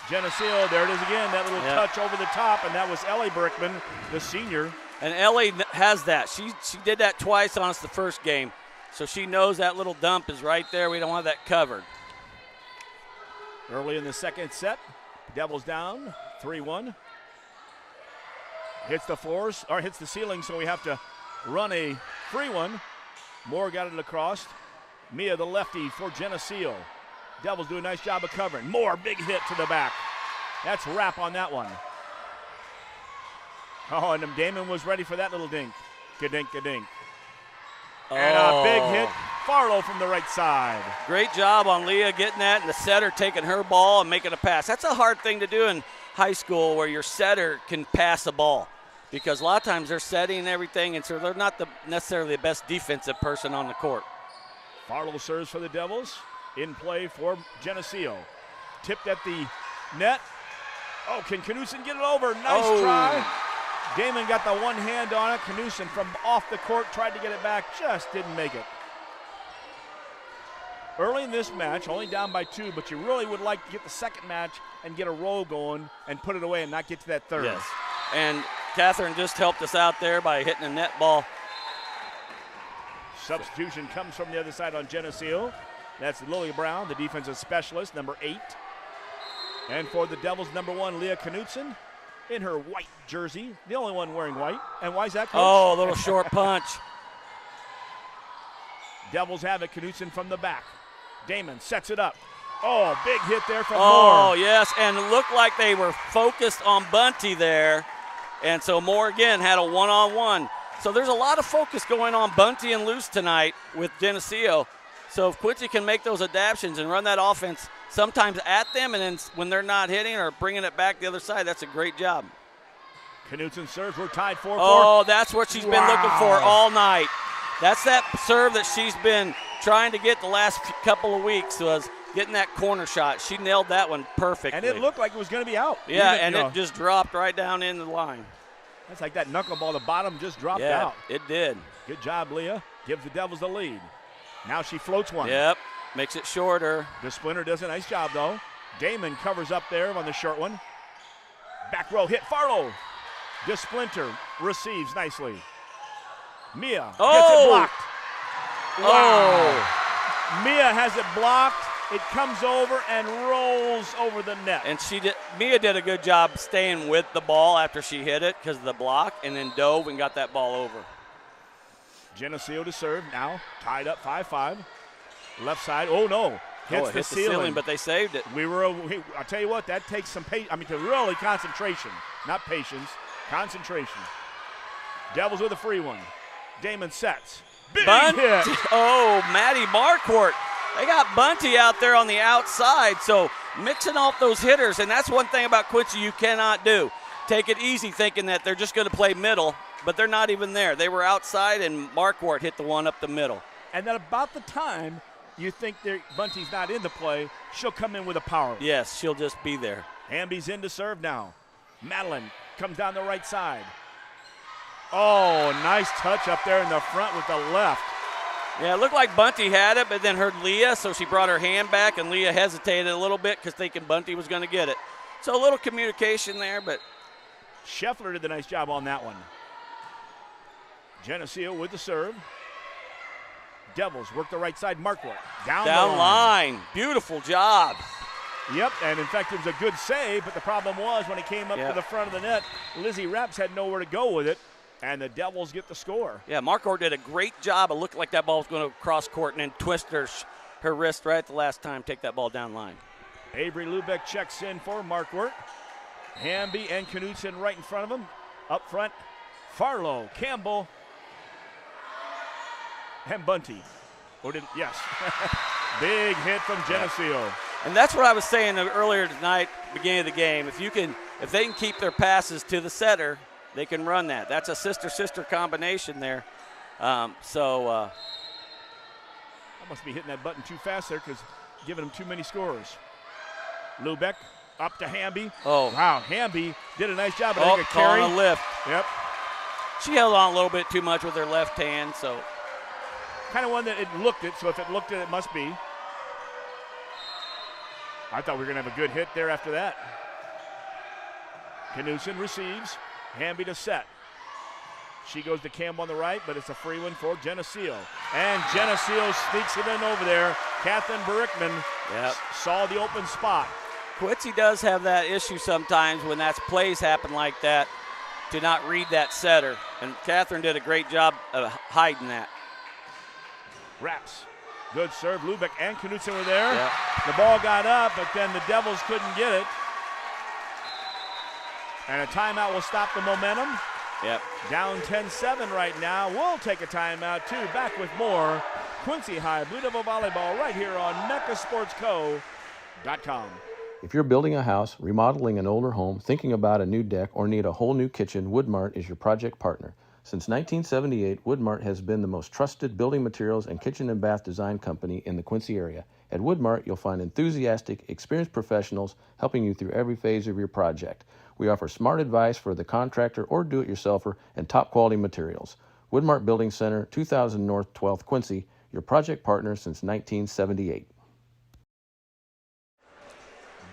Geneseo, there it is again, that little touch over the top, and that was Ellie Brickman, the senior. And Ellie has that. She did that twice on us the first game, so she knows that little dump is right there. We don't have that covered. Early in the second set, Devils down 3-1. Hits the floors, or hits the ceiling, so we have to run a free one. Moore got it across. Mia, the lefty for Geneseo. Devils do a nice job of covering. Moore, big hit to the back. That's wrap on that one. Oh, and Damon was ready for that little dink. Ka-dink, ka-dink. And a big hit, Farlow from the right side. Great job on Leah getting that, and the setter taking her ball and making a pass. That's a hard thing to do in high school where your setter can pass a ball, because a lot of times they're setting and everything, and so they're not necessarily the best defensive person on the court. Farlow serves for the Devils. In play for Geneseo. Tipped at the net. Oh, can Knutson get it over? Nice try. Damon got the one hand on it. Knutson from off the court tried to get it back, just didn't make it. Early in this match, only down by 2, but you really would like to get the second match and get a roll going and put it away and not get to that third. Yes, and Catherine just helped us out there by hitting a net ball. Substitution comes from the other side on Geneseo. That's Lily Brown, the defensive specialist, number 8. And for the Devils, number 1, Leah Knutson in her white jersey, the only one wearing white. And why is that, Coach? Oh, a little short punch. Devils have it, Knutson from the back. Damon sets it up. Oh, big hit there from Moore. Oh, yes, and it looked like they were focused on Bunty there. And so Moore, again, had a one-on-one. So there's a lot of focus going on Bunty and Luce tonight with Geneseo. So if Quincy can make those adaptions and run that offense sometimes at them, and then when they're not hitting or bringing it back the other side, that's a great job. Knutson serves. We're tied 4-4. Oh, that's what she's been looking for all night. That's that serve that she's been trying to get the last couple of weeks, was getting that corner shot. She nailed that one perfectly. And it looked like it was going to be out. Yeah, it just dropped right down in the line. That's like that knuckleball. The bottom just dropped out. It did. Good job, Leah. Gives the Devils the lead. Now she floats one. Yep, makes it shorter. The Splinter does a nice job, though. Damon covers up there on the short one. Back row hit, Farlow. The Splinter receives nicely. Mia gets it blocked. Wow. Mia has it blocked, It comes over and rolls over the net. And Mia did a good job staying with the ball after she hit it because of the block, and then dove and got that ball over. Geneseo to serve now, tied up 5-5. Left side, oh no. Hit the ceiling, but they saved it. I'll tell you what, that takes some really concentration. Not patience, concentration. Devils with a free one. Damon sets. Big hit. Oh, Maddie Marquardt. They got Bunty out there on the outside, so mixing off those hitters, and that's one thing about Quincy you cannot do. Take it easy thinking that they're just going to play middle, but they're not even there. They were outside, and Marquardt hit the one up the middle. And then about the time you think Bunty's not in the play, she'll come in with a power. Yes, she'll just be there. Hamby's in to serve now. Madeline comes down the right side. Oh, nice touch up there in the front with the left. Yeah, it looked like Bunty had it, but then heard Leah, so she brought her hand back, and Leah hesitated a little bit because thinking Bunty was going to get it. So a little communication there, but Scheffler did a nice job on that one. Geneseo with the serve. Devils work the right side. Marquardt down line. Beautiful job. Yep, and in fact, it was a good save, but the problem was when it came up to the front of the net, Lizzie Raps had nowhere to go with it, and the Devils get the score. Yeah, Marquardt did a great job. It looked like that ball was going to cross court and then twist her wrist right at the last time, take that ball down line. Avery Lubeck checks in for Marquardt. Hamby and Knudsen right in front of him. Up front, Farlow, Campbell, and Bunty. Yes. Big hit from Geneseo. And that's what I was saying earlier tonight, beginning of the game. If they can keep their passes to the setter, they can run that. That's a sister-sister combination there. I must be hitting that button too fast there because giving them too many scores. Lubeck up to Hamby. Oh. Wow, Hamby did a nice job. I think a carry. On a lift. Yep. She held on a little bit too much with her left hand, so. Kind of one that it looked it, so if it looked it, it must be. I thought we were going to have a good hit there after that. Knudsen receives. Hamby to set. She goes to Campbell on the right, but it's a free one for Geneseo. And Geneseo sneaks it in over there. Catherine Berickman saw the open spot. Quincy does have that issue sometimes when that's plays happen like that to not read that setter. And Catherine did a great job of hiding that. Raps. Good serve. Lubeck and Knudsen were there. Yep. The ball got up, but then the Devils couldn't get it. And a timeout will stop the momentum. Yep. Down 10-7 right now. We'll take a timeout, too. Back with more Quincy High Blue Devil Volleyball right here on MeccaSportsCo.com. If you're building a house, remodeling an older home, thinking about a new deck, or need a whole new kitchen, Woodmart is your project partner. Since 1978, Woodmart has been the most trusted building materials and kitchen and bath design company in the Quincy area. At Woodmart, you'll find enthusiastic, experienced professionals helping you through every phase of your project. We offer smart advice for the contractor or do-it-yourselfer and top-quality materials. Woodmart Building Center, 2000 North 12th, Quincy, your project partner since 1978.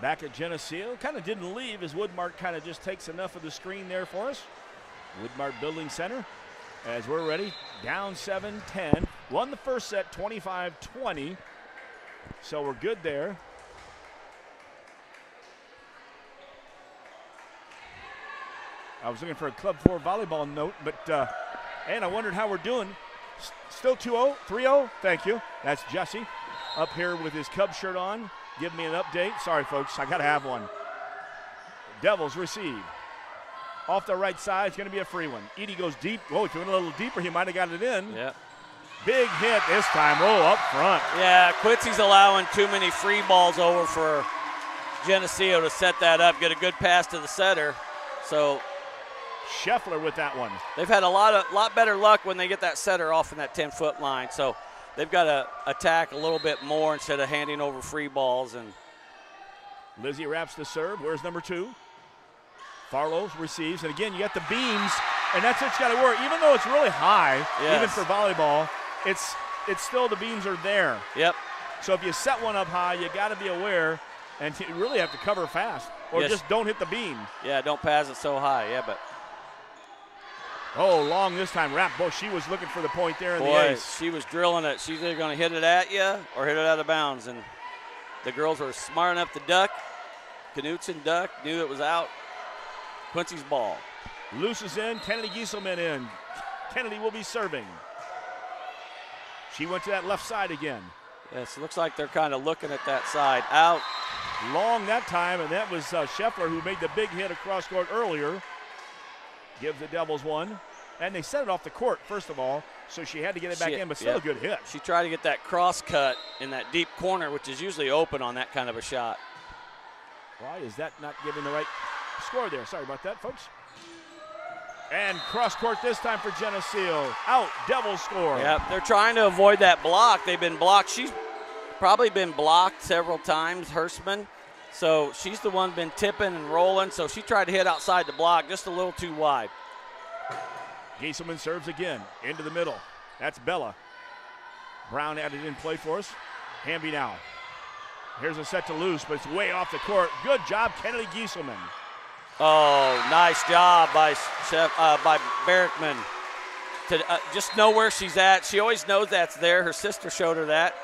Back at Geneseo, kind of didn't leave as Woodmart kind of just takes enough of the screen there for us. Woodmart Building Center, as we're ready, down 7-10. Won the first set 25-20, so we're good there. I was looking for a Club 4 volleyball note, but, and I wondered how we're doing. Still 2-0, 3-0, thank you. That's Jesse up here with his Cub shirt on, giving me an update. Sorry, folks, I got to have one. Devils receive. Off the right side, it's going to be a free one. Edie goes deep. Oh, if he went a little deeper, he might have got it in. Yeah. Big hit this time. Oh, up front. Yeah, Quincy's allowing too many free balls over for Geneseo to set that up, get a good pass to the setter. So Scheffler with that one. They've had a lot better luck when they get that setter off in that 10-foot line. So they've got to attack a little bit more instead of handing over free balls. And Lizzie Raps the serve. Where's number 2? Farlow receives, and again, you got the beams, and that's what you got to worry. Even though it's really high, even for volleyball, it's still the beams are there. Yep. So if you set one up high, you got to be aware, and you really have to cover fast, or just don't hit the beam. Yeah, don't pass it so high. Yeah, but. Oh, long this time. Rap, boy, she was looking for the point there in the ace. She was drilling it. She's either going to hit it at you or hit it out of bounds, and The girls were smart enough to duck. Knutson ducked, knew it was out. Quincy's ball. Luce is in, Kennedy Gieselman in. Kennedy will be serving. She went to that left side again. Yes, it looks like they're kind of looking at that side. Out. Long that time, and that was Scheffler who made the big hit across court earlier. Gives the Devils one. And they set it off the court, first of all, so she had to get it back in, but still a good hit. She tried to get that cross cut in that deep corner, which is usually open on that kind of a shot. Why is that not giving the right score there? Sorry about that, folks. And cross court this time for Geneseo. Out, Devils score. Yeah, they're trying to avoid that block. They've been blocked. She's probably been blocked several times, Hurstman. So she's the one been tipping and rolling. So she tried to hit outside the block, just a little too wide. Gieselman serves again, into the middle. That's Bella. Brown added in play for us. Hamby now. Here's a set to Luce, but it's way off the court. Good job, Kennedy Gieselman. Oh, nice job by Barrickman to just know where she's at. She always knows that's there. Her sister showed her that.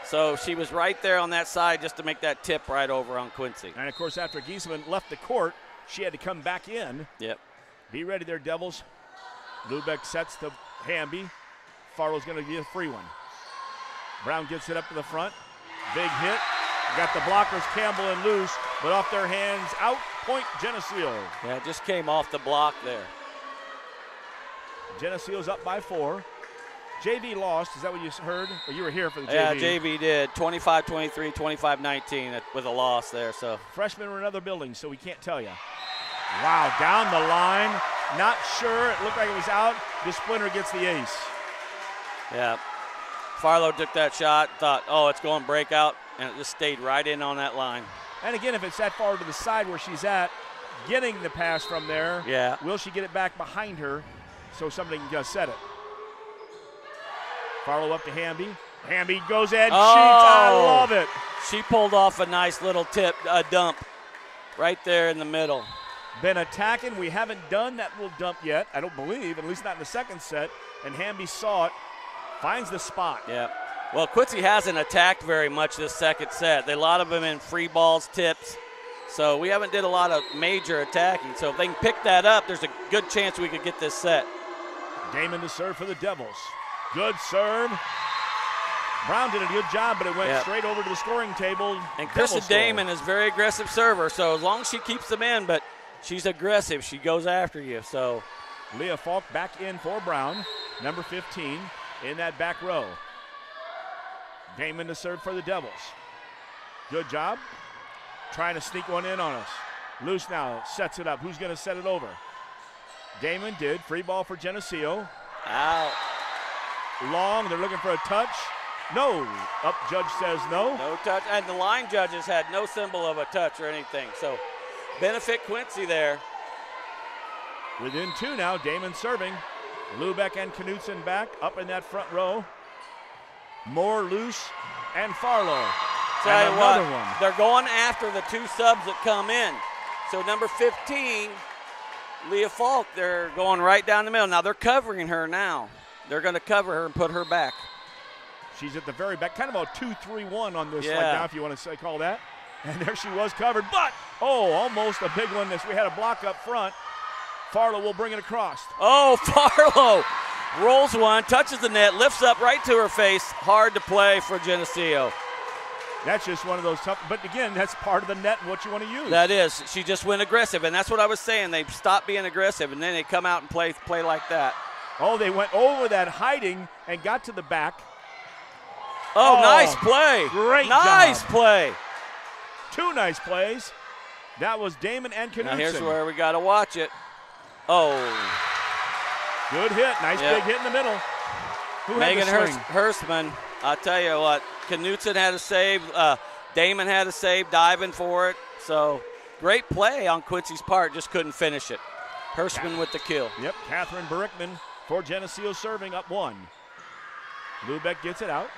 So she was right there on that side just to make that tip right over on Quincy. And, of course, after Gieselman left the court, she had to come back in. Yep. Be ready there, Devils. Lubeck sets to Hamby. Farlow's going to be a free one. Brown gets it up to the front. Big hit. Got the blockers, Campbell and Luce, but off their hands, out, point Geneseo. Yeah, it just came off the block there. Geneseo's up by 4. JV lost, is that what you heard? Or you were here for the JV? Yeah, JV did, 25-23, 25-19 with a loss there. So freshmen were in other buildings, so we can't tell you. Wow, down the line, not sure, it looked like it was out. The Splinter gets the ace. Yeah, Farlow took that shot, thought, oh, it's going breakout, and it just stayed right in on that line. And again, if it's that far to the side where she's at, getting the pass from there, yeah. Will she get it back behind her so somebody can set it? Farlow up to Hamby. Hamby goes in, shoots, I love it. She pulled off a nice little dump right there in the middle. Been attacking, we haven't done that little dump yet, I don't believe, at least not in the second set, and Hamby saw it, finds the spot. Yeah. Well, Quincy hasn't attacked very much this second set. A lot of them in free balls, tips. So we haven't did a lot of major attacking. So if they can pick that up, there's a good chance we could get this set. Damon to serve for the Devils. Good serve. Brown did a good job, but it went straight over to the scoring table. And Krista Damon is a very aggressive server, so as long as she keeps them in, but she's aggressive. She goes after you. So Leah Falk back in for Brown, number 15 in that back row. Damon to serve for the Devils. Good job. Trying to sneak one in on us. Luce now sets it up. Who's going to set it over? Damon did. Free ball for Geneseo. Out. Long. They're looking for a touch. No. Up judge says no. No touch. And the line judges had no symbol of a touch or anything. So benefit Quincy there. Within 2 now. Damon serving. Lubeck and Knutson back up in that front row. Moore, Luce, and Farlow. Tell you what, one. They're going after the 2 subs that come in. So number 15, Leah Falk, they're going right down the middle. Now they're covering her now. They're going to cover her and put her back. She's at the very back, kind of a 2-3-1 on this, yeah. like now, if you want to call that. And there she was covered, but, almost a big one. We had a block up front. Farlow will bring it across. Oh, Farlow rolls one, touches the net, lifts up right to her face. Hard to play for Geneseo. That's just one of those tough, but again, that's part of the net and what you want to use. That is. She just went aggressive, and that's what I was saying. They stopped being aggressive, and then they come out and play like that. Oh, they went over that hiding and got to the back. Oh, nice play. Great nice job. Play. 2 nice plays. That was Damon and Knutson. Now here's where we got to watch it. Oh. Good hit. Nice big hit in the middle. Who Megan had the swing? Hurstman, I'll tell you what, Knutson had a save. Damon had a save, diving for it. So great play on Quincy's part, just couldn't finish it. Hurstman with the kill. Yep, Catherine Berickman for Geneseo serving up 1. Lubeck gets it out.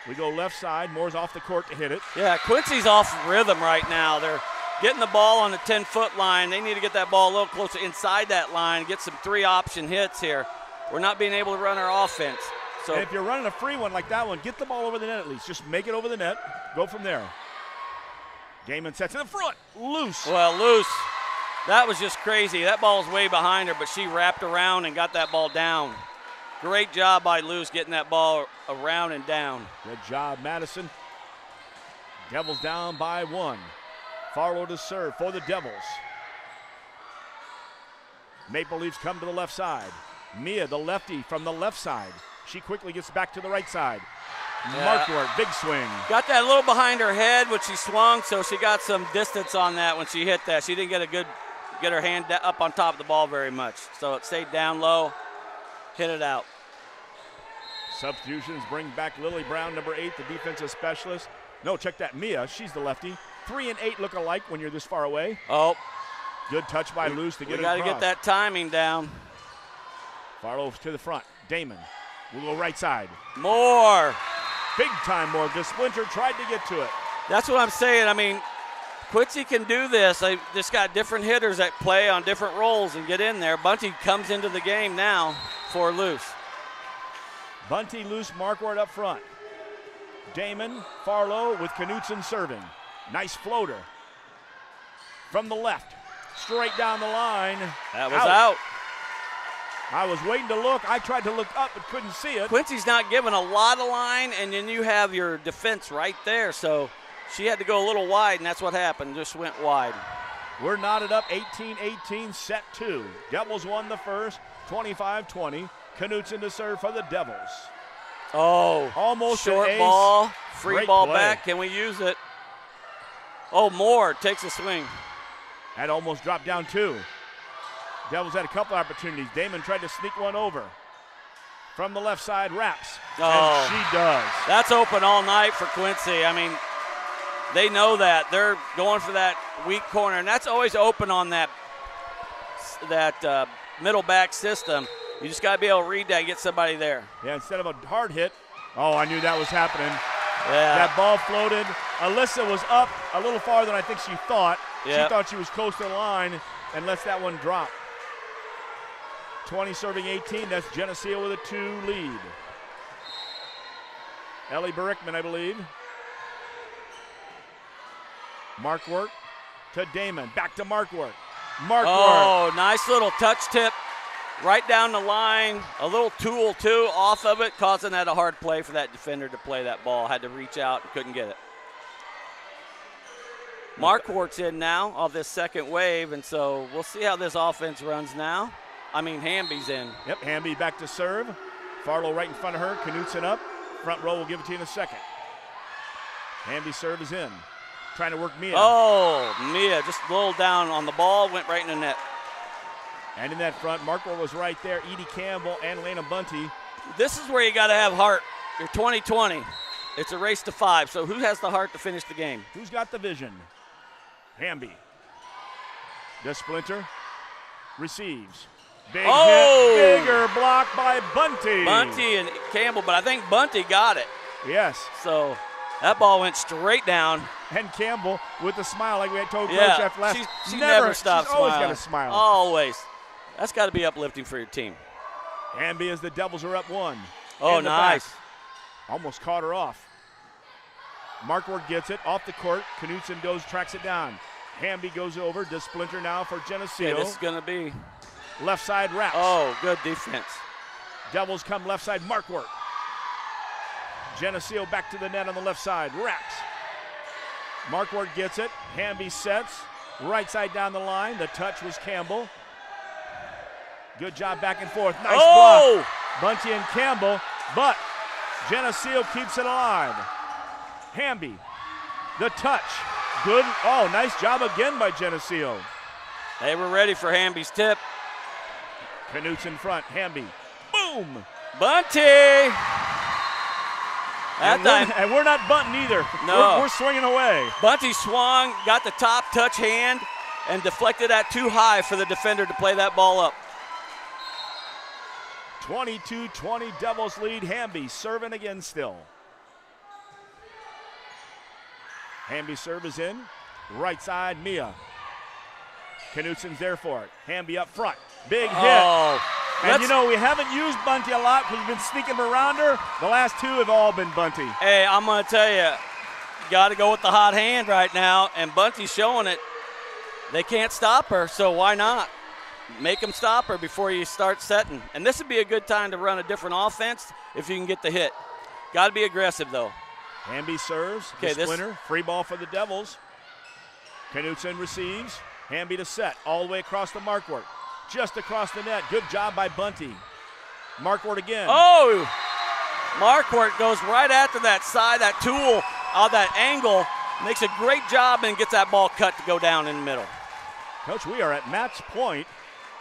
We go left side. Moore's off the court to hit it. Yeah, Quincy's off rhythm right now. They're getting the ball on the 10-foot line. They need to get that ball a little closer inside that line, get some 3-option hits here. We're not being able to run our offense. So and if you're running a free one like that one, get the ball over the net at least. Just make it over the net. Go from there. Damon sets in the front. Loose. Well, loose. That was just crazy. That ball's way behind her, but she wrapped around and got that ball down. Great job by Luce getting that ball around and down. Good job, Madison. Devils down by 1. Farlow to serve for the Devils. Maple Leafs come to the left side. Mia, the lefty from the left side. She quickly gets back to the right side. Yeah. Markwart, big swing. Got that a little behind her head when she swung, so she got some distance on that when she hit that. She didn't get her hand up on top of the ball very much. So it stayed down low, hit it out. Substitutions bring back Lily Brown, number 8, the defensive specialist. No, check that, Mia, she's the lefty. 3 and 8 look alike when you're this far away. Oh. Good touch by Luce to get it We got to across. get that timing down. Farlow to the front. Damon will go right side. More. Big time more. DeSplinter tried to get to it. That's what I'm saying. I mean, Quincy can do this. They just got different hitters that play on different roles and get in there. Bunty comes into the game now for Luce. Bunty, Luce, Markwart up front. Damon, Farlow with Knutson serving. Nice floater. From the left. Straight down the line. That was out. I was waiting to look. I tried to look up but couldn't see it. Quincy's not giving a lot of line, and then you have your defense right there. So she had to go a little wide, and that's what happened. Just went wide. We're knotted up 18-18, set 2. Devils won the first, 25-20. Knutson to serve for the Devils. Oh, almost short an ace. ball, free Great ball play. back. Can we use it? Oh, Moore takes a swing. That almost dropped down 2. Devils had a couple opportunities. Damon tried to sneak one over. From the left side, wraps. Oh, and she does. That's open all night for Quincy. I mean, they know that. They're going for that weak corner, and that's always open on that middle back system. You just got to be able to read that and get somebody there. Yeah, instead of a hard hit. Oh, I knew that was happening. Yeah. That ball floated. Alyssa was up a little farther than I think she thought. Yeah. She thought she was close to the line and lets that one drop. 20 serving 18. That's Geneseo with a 2 lead. Ellie Berickman, I believe. Markwart to Damon. Back to Markwart. Markwart. Oh, nice little touch tip right down the line. A little tool, too, off of it, causing that a hard play for that defender to play that ball. Had to reach out and couldn't get it. Markwart's in now of this second wave, and so we'll see how this offense runs now. I mean, Hamby's in. Yep, Hamby back to serve. Farlow right in front of her. Knutson up. Front row will give it to you in a second. Hamby's serve is in. Trying to work Mia. Oh, Mia just a little down on the ball, went right in the net. And in that front, Markwart was right there. Edie Campbell and Lena Bunty. This is where you got to have heart. You're 20-20. It's a race to 5, so who has the heart to finish the game? Who's got the vision? Hamby. DeSplinter receives. Big hit, bigger block by Bunty. Bunty and Campbell, but I think Bunty got it. Yes. So that ball went straight down. And Campbell with a smile like we had told Coach Yeah, after last. she never stops She's always smiling. got a smile. Always. That's got to be uplifting for your team. Hamby as the Devils are up 1. Oh, In the nice. back. Almost caught her off. Markwart gets it off the court. Knutson goes, tracks it down. Hamby goes over. DeSplinter now for Geneseo. Okay, this is going to be. Left side wraps. Oh, good defense. Devils come left side, Markwart. Geneseo back to the net on the left side, wraps. Markwart gets it. Hamby sets. Right side down the line. The touch was Campbell. Good job back and forth. Nice block. Bunty and Campbell, but Geneseo keeps it alive. Hamby, the touch. Good. Oh, nice job again by Geneseo. They were ready for Hamby's tip. Knutson in front. Hamby. Boom. Bunty. And we're not bunting either. No. We're swinging away. Bunty swung, got the top touch hand, and deflected that too high for the defender to play that ball up. 22-20 Devils lead. Hamby serving again still. Hamby serve is in. Right side, Mia. Knutson's there for it. Hamby up front. Big hit. And you know, we haven't used Bunty a lot because we've been sneaking around her. The last 2 have all been Bunty. Hey, I'm going to tell you, got to go with the hot hand right now, and Bunty's showing it. They can't stop her, so why not? Make them stop her before you start setting. And this would be a good time to run a different offense if you can get the hit. Got to be aggressive, though. Hamby serves. Okay, the splinter. Free ball for the Devils. Knutson receives. Hamby to set. All the way across the Markwart. Just across the net. Good job by Bunty. Markwart again. Oh! Markwart goes right after that side, that tool, that angle. Makes a great job and gets that ball cut to go down in the middle. Coach, we are at match point.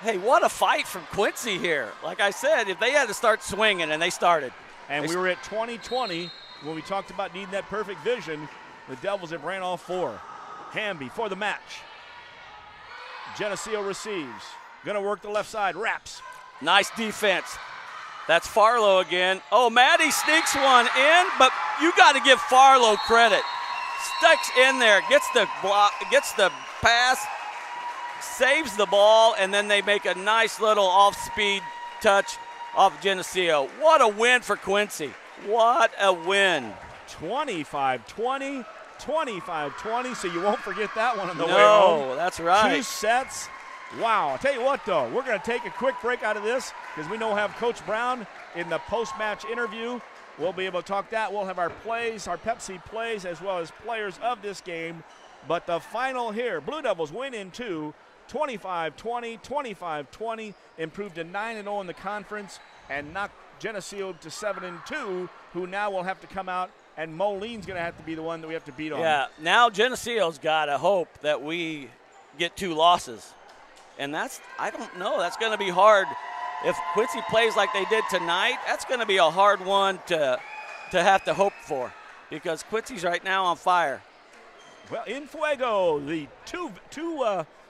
Hey, what a fight from Quincy here. Like I said, if they had to start swinging, and they started. And we were at 20-20 when we talked about needing that perfect vision. The Devils have ran all four. Hamby for the match. Geneseo receives. Going to work the left side. Wraps. Nice defense. That's Farlow again. Oh, Maddie sneaks one in, but you got to give Farlow credit. Sticks in there, gets the block, gets the pass, saves the ball, and then they make a nice little off-speed touch off Geneseo. What a win for Quincy. What a win. 25-20, 25-20, so you won't forget that one on the way home. No, that's right. 2 sets. Wow. I'll tell you what, though, we're going to take a quick break out of this because we know we'll have Coach Brown in the post-match interview. We'll be able to talk that. We'll have our plays, our Pepsi plays, as well as players of this game. But the final here, Blue Devils win in 2, 25-20, 25-20, improved to 9-0 in the conference, and knocked Geneseo to 7-2, who now will have to come out, and Moline's going to have to be the one that we have to beat on. Yeah, now Geneseo's got to hope that we get 2 losses. And I don't know, that's going to be hard. If Quincy plays like they did tonight, that's going to be a hard one to have to hope for because Quincy's right now on fire. Well, in fuego, the two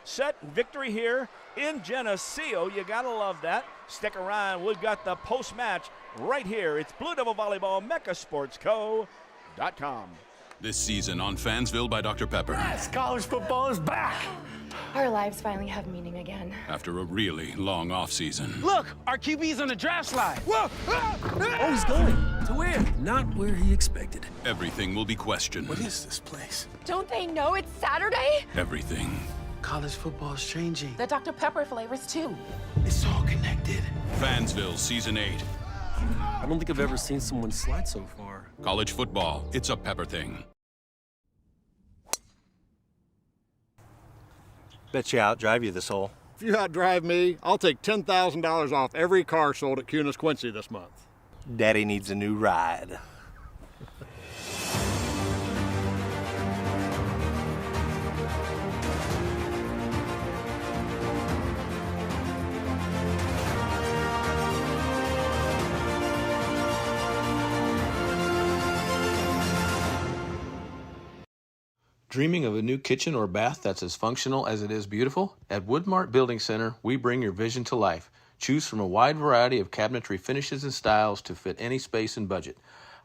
set victory here in Geneseo. You got to love that. Stick around. We've got the post-match right here. It's Blue Devil Volleyball, MeccaSportsCo.com. This season on Fansville by Dr. Pepper. Yes, college football is back. Our lives finally have meaning again. After a really long offseason. Look, our QB's on the draft slide. Whoa! Oh, he's going. To where? Not where he expected. Everything will be questioned. What is this place? Don't they know it's Saturday? Everything. College football is changing. The Dr. Pepper flavors, too. It's all connected. Fansville Season 8. I don't think I've ever seen someone slide so far. College football, it's a Pepper thing. Bet you outdrive you this hole. If you outdrive me, I'll take $10,000 off every car sold at QHS Quincy this month. Daddy needs a new ride. Dreaming of a new kitchen or bath that's as functional as it is beautiful? At Woodmart Building Center, we bring your vision to life. Choose from a wide variety of cabinetry finishes and styles to fit any space and budget.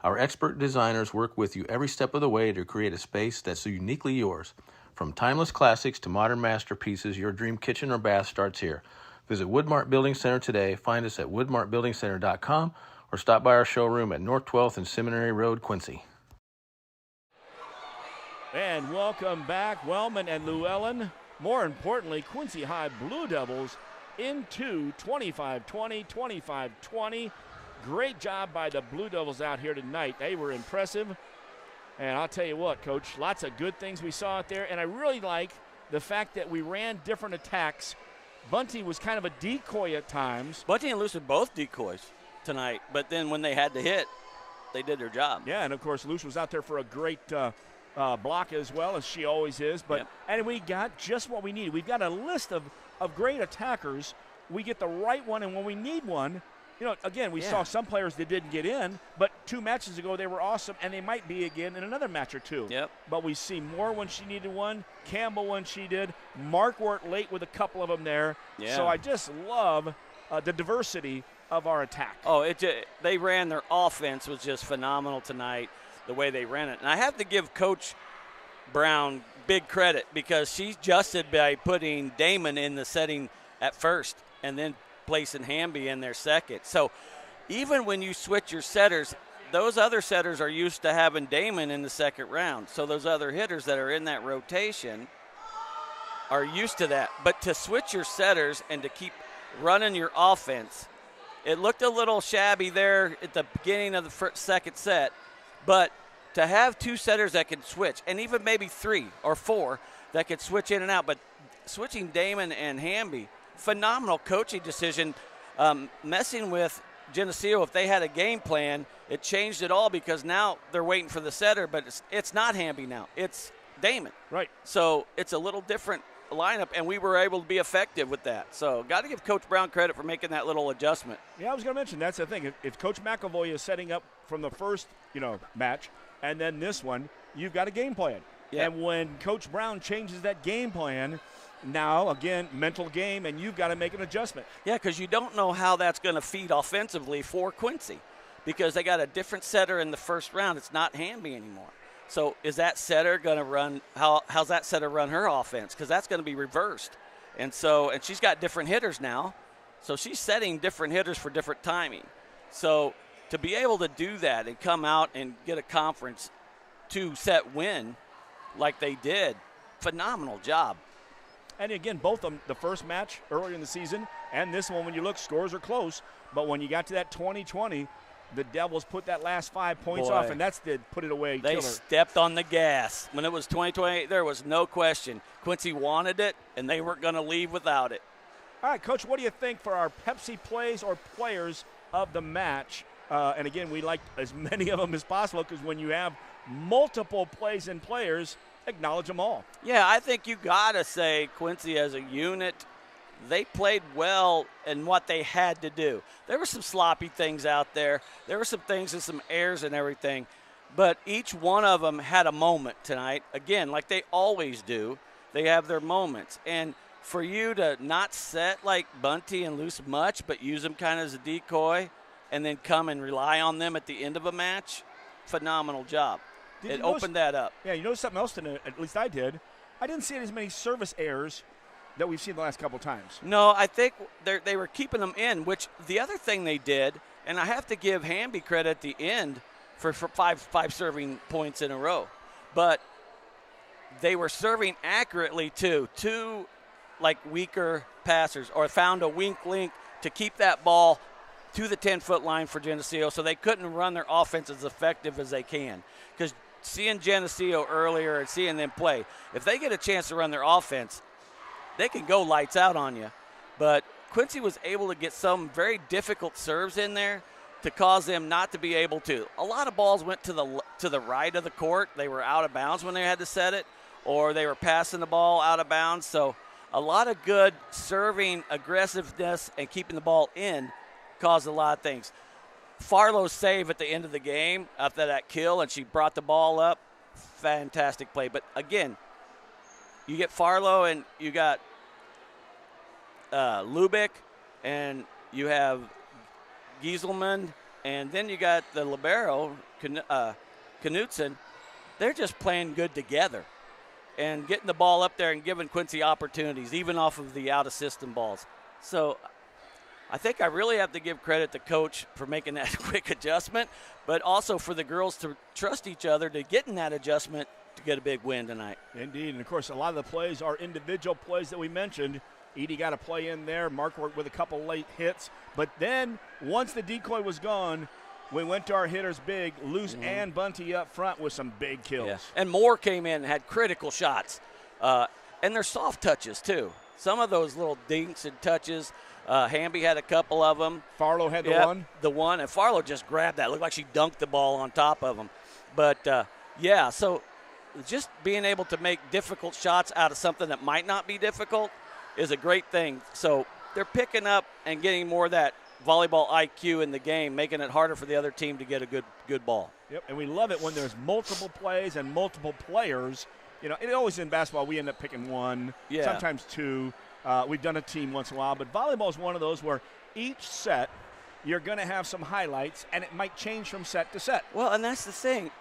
Our expert designers work with you every step of the way to create a space that's uniquely yours. From timeless classics to modern masterpieces, your dream kitchen or bath starts here. Visit Woodmart Building Center today. Find us at woodmartbuildingcenter.com or stop by our showroom at North 12th and Seminary Road, Quincy. And welcome back, Wellman and Llewellyn. More importantly, Quincy High Blue Devils into 25-20, 25-20. Great job by the Blue Devils out here tonight. They were impressive. And I'll tell you what, Coach, lots of good things we saw out there. And I really like the fact that we ran different attacks. Bunty was kind of a decoy at times. Bunty and Luce are both decoys tonight. But then when they had to hit, they did their job. Yeah, and of course, Luce was out there for a great block as well, as she always is. But yep. And we got just what we needed. We've got a list of great attackers. We get the right one, and when we need one, you know, again, we saw some players that didn't get in, but 2 matches ago they were awesome, and they might be again in another match or two. Yep. But we see Moore when she needed one, Campbell when she did, Markwart late with a couple of them there. Yeah. So I just love the diversity of our attack. Oh, they ran their offense was just phenomenal tonight, the way they ran it. And I have to give Coach Brown big credit because she adjusted by putting Damon in the setting at first and then placing Hamby in their second. So even when you switch your setters, those other setters are used to having Damon in the second round. So those other hitters that are in that rotation are used to that. But to switch your setters and to keep running your offense, it looked a little shabby there at the beginning of the second set. But to have two setters that can switch, and even maybe 3 or 4 that could switch in and out, but switching Damon and Hamby, phenomenal coaching decision. Messing with Geneseo, if they had a game plan, it changed it all because now they're waiting for the setter, but it's not Hamby now. It's Damon. Right. So it's a little different lineup, and we were able to be effective with that. So got to give Coach Brown credit for making that little adjustment. Yeah, I was going to mention, that's the thing. If Coach McAvoy is setting up from the first, match, and then this one, you've got a game plan. Yep. And when Coach Brown changes that game plan, now, again, mental game, and you've got to make an adjustment. Yeah, because you don't know how that's going to feed offensively for Quincy because they got a different setter in the first round. It's not Hamby anymore. So is that setter going to run – how's that setter run her offense? Because that's going to be reversed. And she's got different hitters now. So she's setting different hitters for different timing. So to be able to do that and come out and get a conference 2-set win like they did, phenomenal job. And again, both of them, the first match earlier in the season and this one, when you look, scores are close. But when you got to that 2020, the Devils put that last 5 points off, and that's the put it away They killer. stepped on the gas. When it was 2020, there was no question. Quincy wanted it, and they weren't going to leave without it. All right, Coach, what do you think for our Pepsi plays or players of the match? And again, we like as many of them as possible because when you have multiple plays and players, acknowledge them all. Yeah, I think you got to say Quincy as a unit, they played well in what they had to do. There were some sloppy things out there. There were some things and some errors and everything. But each one of them had a moment tonight. Again, like they always do, they have their moments. And for you to not set like Bunty and Luce much, but use them kind of as a decoy and then come and rely on them at the end of a match, phenomenal job. It opened that up. Yeah, you notice something else tonight, at least I did. I didn't see as many service errors that we've seen the last couple times. No, I think they were keeping them in, which the other thing they did, and I have to give Hamby credit at the end for five serving points in a row, but they were serving accurately too. Two like weaker passers or found a wink link to keep that ball to the 10-foot line for Geneseo so they couldn't run their offense as effective as they can. Because seeing Geneseo earlier and seeing them play, if they get a chance to run their offense, they can go lights out on you. But Quincy was able to get some very difficult serves in there to cause them not to be able to. A lot of balls went to the right of the court. They were out of bounds when they had to set it, or they were passing the ball out of bounds. So a lot of good serving aggressiveness and keeping the ball in caused a lot of things. Farlow's save at the end of the game after that kill, and she brought the ball up, fantastic play. But again, you get Farlow and you got Lubick, and you have Gieselman, and then you got the libero, Knutson. They're just playing good together and getting the ball up there and giving Quincy opportunities, even off of the out-of-system balls. So I think I really have to give credit to Coach for making that quick adjustment, but also for the girls to trust each other to get in that adjustment to get a big win tonight. Indeed, and of course, a lot of the plays are individual plays that we mentioned. Edie got a play in there. Mark worked with a couple late hits. But then, once the decoy was gone, we went to our hitters big, Luce and Bunty up front with some big kills. Yeah. And Moore came in and had critical shots. And they're soft touches, too. Some of those little dinks and touches, Hamby had a couple of them. Farlow had the one? The one, and Farlow just grabbed that. Looked like she dunked the ball on top of him. But, so just being able to make difficult shots out of something that might not be difficult is a great thing. So they're picking up and getting more of that volleyball IQ in the game, making it harder for the other team to get a good ball. Yep, and we love it when there's multiple plays and multiple players. You know, it always in basketball we end up picking one, sometimes two. We've done a team once in a while, but volleyball is one of those where each set you're going to have some highlights, and it might change from set to set. Well, and that's the thing.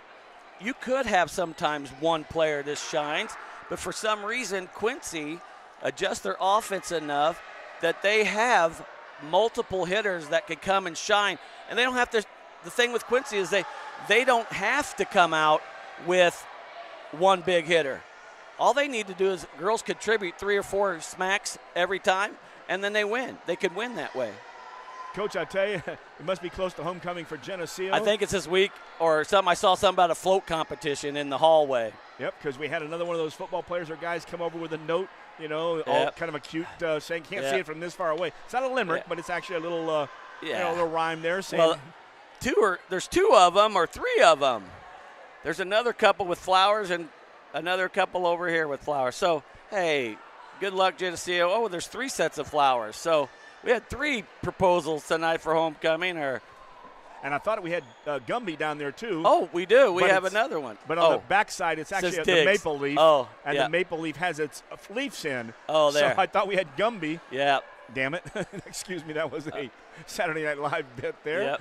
You could have sometimes one player that shines, but for some reason Quincy adjusts their offense enough that they have multiple hitters that can come and shine, and they don't have to the thing with Quincy is they don't have to come out with one big hitter. All they need to do is girls contribute 3 or 4 smacks every time, and then they win. They could win that way. Coach, I tell you, it must be close to homecoming for Geneseo. I think it's this week or something. I saw something about a float competition in the hallway. Yep, because we had another one of those football players or guys come over with a note, all kind of a cute saying, can't see it from this far away. It's not a limerick, but it's actually a little, a little rhyme there. Saying, well, there's 2 of them or 3 of them. There's another couple with flowers and another couple over here with flowers. So, hey, good luck, Geneseo. Oh, there's 3 sets of flowers. So we had 3 proposals tonight for homecoming. And I thought we had Gumby down there, too. Oh, we do. We have another one. But on the backside, it's actually the maple leaf. Oh, and the maple leaf has its leaves in. Oh, there. So I thought we had Gumby. Yeah. Damn it. Excuse me, that was a Saturday Night Live bit there. Yep.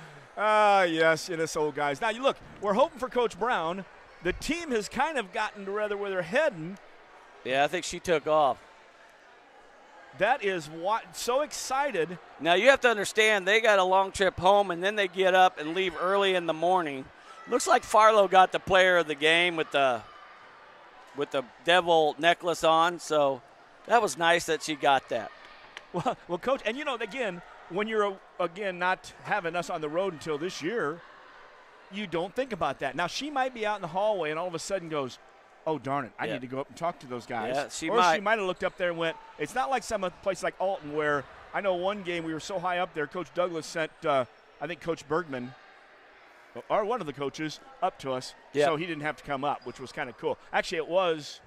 Yes, this old guys. Now, look, we're hoping for Coach Brown. The team has kind of gotten to where they're heading. Yeah, I think she took off. That is what so excited. Now you have to understand they got a long trip home and then they get up and leave early in the morning. Looks like Farlow got the player of the game with the devil necklace on, so that was nice that she got that. Well, Coach, and again, when you're not having us on the road until this year, you don't think about that. Now she might be out in the hallway and all of a sudden goes, oh, darn it, I need to go up and talk to those guys. Yeah, she might have looked up there and went, it's not like some place like Alton where I know one game we were so high up there, Coach Douglas sent, I think, Coach Bergman, or one of the coaches, up to us, so he didn't have to come up, which was kind of cool. Actually, it was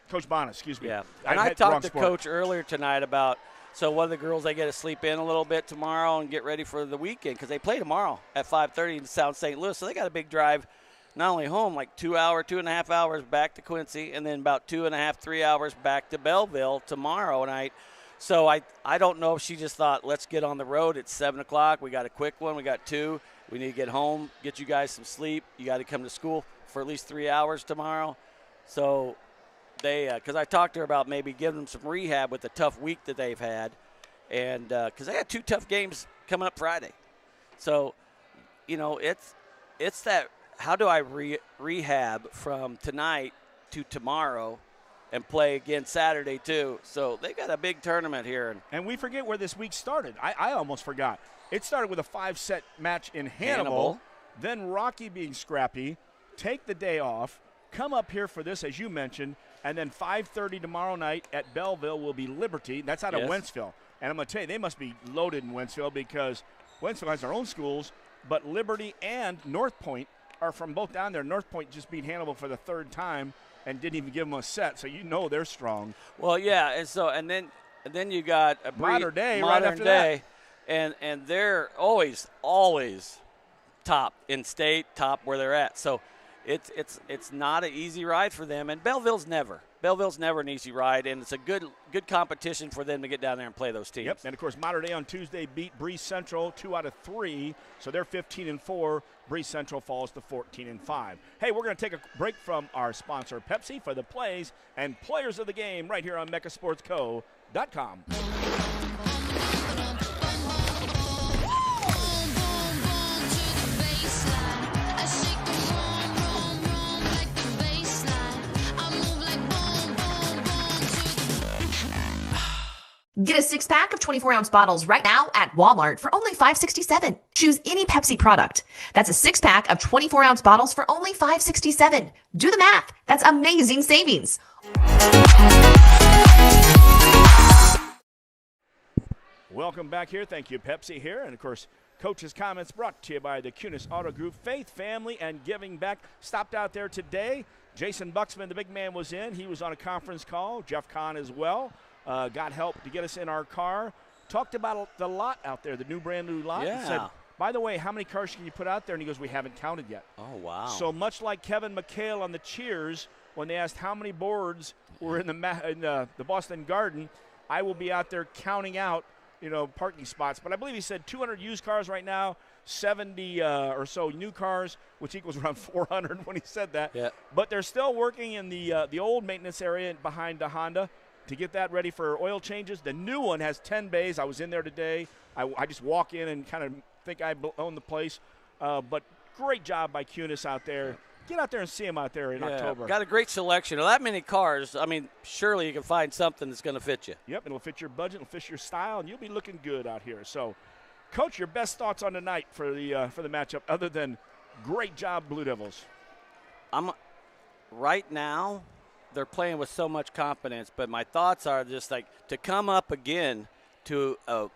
Coach Bonner, excuse me. Yeah, and I talked to Coach earlier tonight about, so one of the girls, they get to sleep in a little bit tomorrow and get ready for the weekend because they play tomorrow at 5:30 in South St. Louis, so they got a big drive. Not only home, like 2.5 hours back to Quincy, and then about 2.5, 3 hours back to Belleville tomorrow night. So I don't know if she just thought, let's get on the road. It's 7 o'clock. We got a quick one. We got 2. We need to get home, get you guys some sleep. You got to come to school for at least 3 hours tomorrow. So because I talked to her about maybe giving them some rehab with the tough week that they've had, and because they had 2 tough games coming up Friday. So, it's that. How do I rehab from tonight to tomorrow and play again Saturday too? So they got a big tournament here. And we forget where this week started. I almost forgot. It started with a 5-set match in Hannibal, then Rocky being scrappy, take the day off, come up here for this, as you mentioned, and then 5:30 tomorrow night at Belleville will be Liberty. That's out of Wentzville. And I'm going to tell you, they must be loaded in Wentzville because Wentzville has their own schools, but Liberty and North Point are from both down there. North Point just beat Hannibal for the 3rd time and didn't even give them a set, so they're strong. Well, yeah, and then you got a Modern Day right after that. And they're always top in state, top where they're at. So it's not an easy ride for them, and Belleville's never an easy ride, and it's a good competition for them to get down there and play those teams. Yep, and of course Modern Day on Tuesday beat Breese Central 2 out of 3, so they're 15-4. Breese Central falls to 14-5. Hey, we're going to take a break from our sponsor Pepsi for the plays and players of the game right here on MechaSportsCo.com. Get a 6-pack of 24-ounce bottles right now at Walmart for only $5.67. Choose any Pepsi product. That's a 6-pack of 24-ounce bottles for only $5.67. Do the math. That's amazing savings. Welcome back here. Thank you, Pepsi here. And, of course, Coach's comments brought to you by the Kunis Auto Group. Faith, family, and giving back. Stopped out there today. Jason Buxman, the big man, was in. He was on a conference call. Jeff Kahn as well. Got help to get us in our car. Talked about the lot out there, the brand new lot. Yeah. And said, by the way, how many cars can you put out there? And he goes, we haven't counted yet. Oh, wow. So much like Kevin McHale on the Cheers, when they asked how many boards were in the Boston Garden, I will be out there counting out, parking spots. But I believe he said 200 used cars right now, 70 or so new cars, which equals around 400 when he said that. Yeah. But they're still working in the old maintenance area behind the Honda to get that ready for oil changes. The new one has 10 bays. I was in there today. I just walk in and kind of think I own the place. But great job by QHS out there. Get out there and see them out there in October. Got a great selection of that many cars. I mean, surely you can find something that's going to fit you. Yep, it'll fit your budget, it'll fit your style, and you'll be looking good out here. So, Coach, your best thoughts on tonight for the matchup, other than great job, Blue Devils. Right now, they're playing with so much confidence, but my thoughts are just like to come up again to a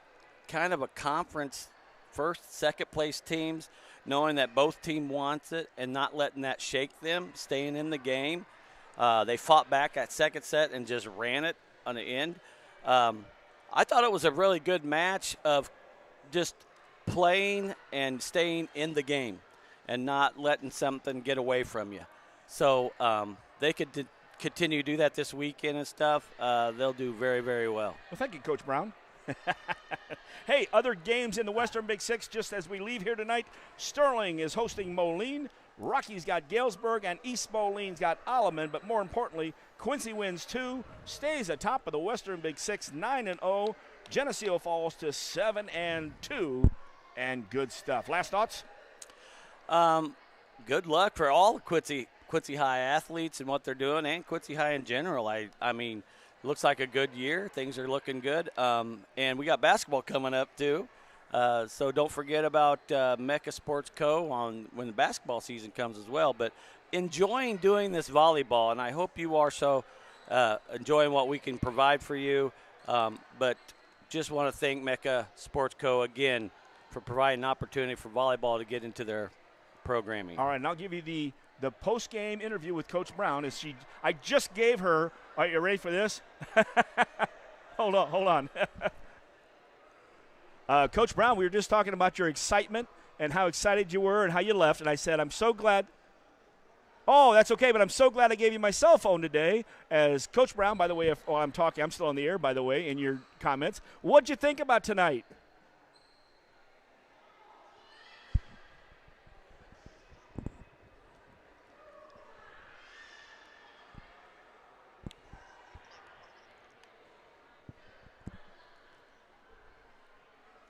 kind of a conference first, second place teams, knowing that both team wants it and not letting that shake them, staying in the game. They fought back at second set and just ran it on the end. I thought it was a really good match of just playing and staying in the game and not letting something get away from you. So they could continue to do that this weekend and stuff. They'll do very, very well. Well, thank you, Coach Brown. Hey, other games in the Western Big Six just as we leave here tonight. Sterling is hosting Moline. Rocky's got Galesburg, and East Moline's got Alleman. But more importantly, Quincy wins 2, stays atop of the Western Big Six, 9-0. Geneseo falls to 7-2, and good stuff. Last thoughts? Good luck for all Quincy High athletes and what they're doing, and Quincy High in general. I mean, looks like a good year. Things are looking good. And we got basketball coming up, too. So don't forget about Mecca Sports Co. when the basketball season comes as well. But enjoying doing this volleyball, and I hope you are so enjoying what we can provide for you. But just want to thank Mecca Sports Co. again for providing an opportunity for volleyball to get into their programming. All right, and I'll give you the post-game interview with Coach Brown. I just gave her. Are you ready for this? Hold on. Coach Brown, we were just talking about your excitement and how excited you were and how you left. And I said, I'm so glad. Oh, that's okay, but I'm so glad I gave you my cell phone today. As Coach Brown, by the way, I'm still on the air, by the way, in your comments. What'd you think about tonight?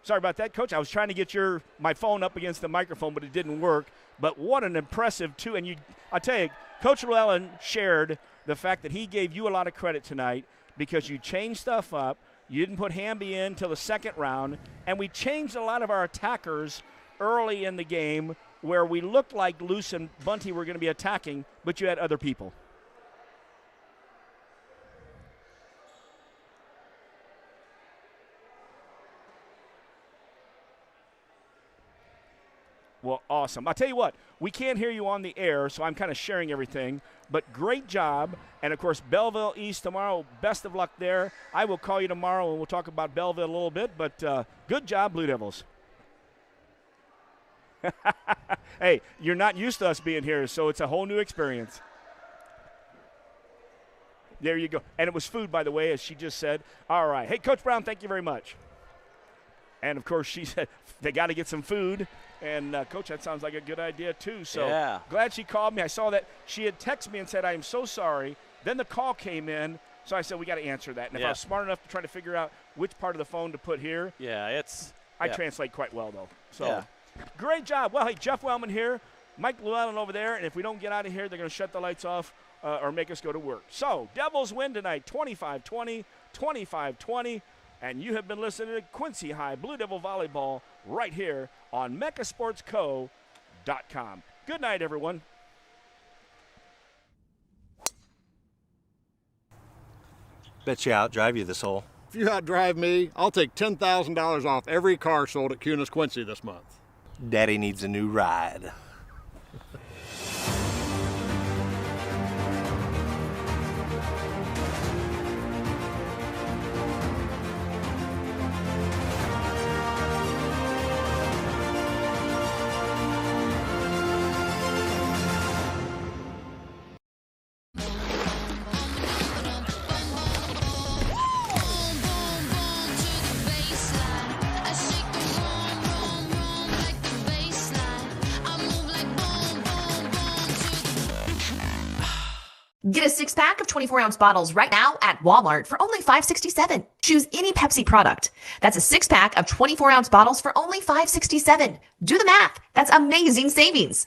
Sorry about that, Coach. I was trying to get my phone up against the microphone, but it didn't work. But what an impressive two. And I'll tell you, Coach Llewellyn shared the fact that he gave you a lot of credit tonight because you changed stuff up. You didn't put Hamby in till the second round. And we changed a lot of our attackers early in the game where we looked like Luce and Bunty were going to be attacking, but you had other people. Well, awesome. I'll tell you what, we can't hear you on the air, so I'm kind of sharing everything. But great job. And, of course, Belleville East tomorrow, best of luck there. I will call you tomorrow, and we'll talk about Belleville a little bit. But good job, Blue Devils. Hey, you're not used to us being here, so it's a whole new experience. There you go. And it was food, by the way, as she just said. All right. Hey, Coach Brown, thank you very much. And, of course, she said they got to get some food. And, Coach, that sounds like a good idea, too. So yeah. Glad she called me. I saw that she had texted me and said, I am so sorry. Then the call came in, so I said, we got to answer that. And if I was smart enough to try to figure out which part of the phone to put here. Yeah, I translate quite well, though. So great job. Well, hey, Jeff Wellman here, Mike Llewellyn over there. And if we don't get out of here, they're going to shut the lights off or make us go to work. So Devils win tonight, 25-20, 25-20. And you have been listening to Quincy High Blue Devil Volleyball right here on MeccaSportsCo.com. Good night, everyone. Bet you outdrive you this hole. If you outdrive me, I'll take $10,000 off every car sold at QHS Quincy this month. Daddy needs a new ride. I move Get a 6-pack of 24-ounce bottles right now at Walmart for only $5.67. Choose any Pepsi product. That's a 6-pack of 24-ounce bottles for only $5.67. Do the math. That's amazing savings.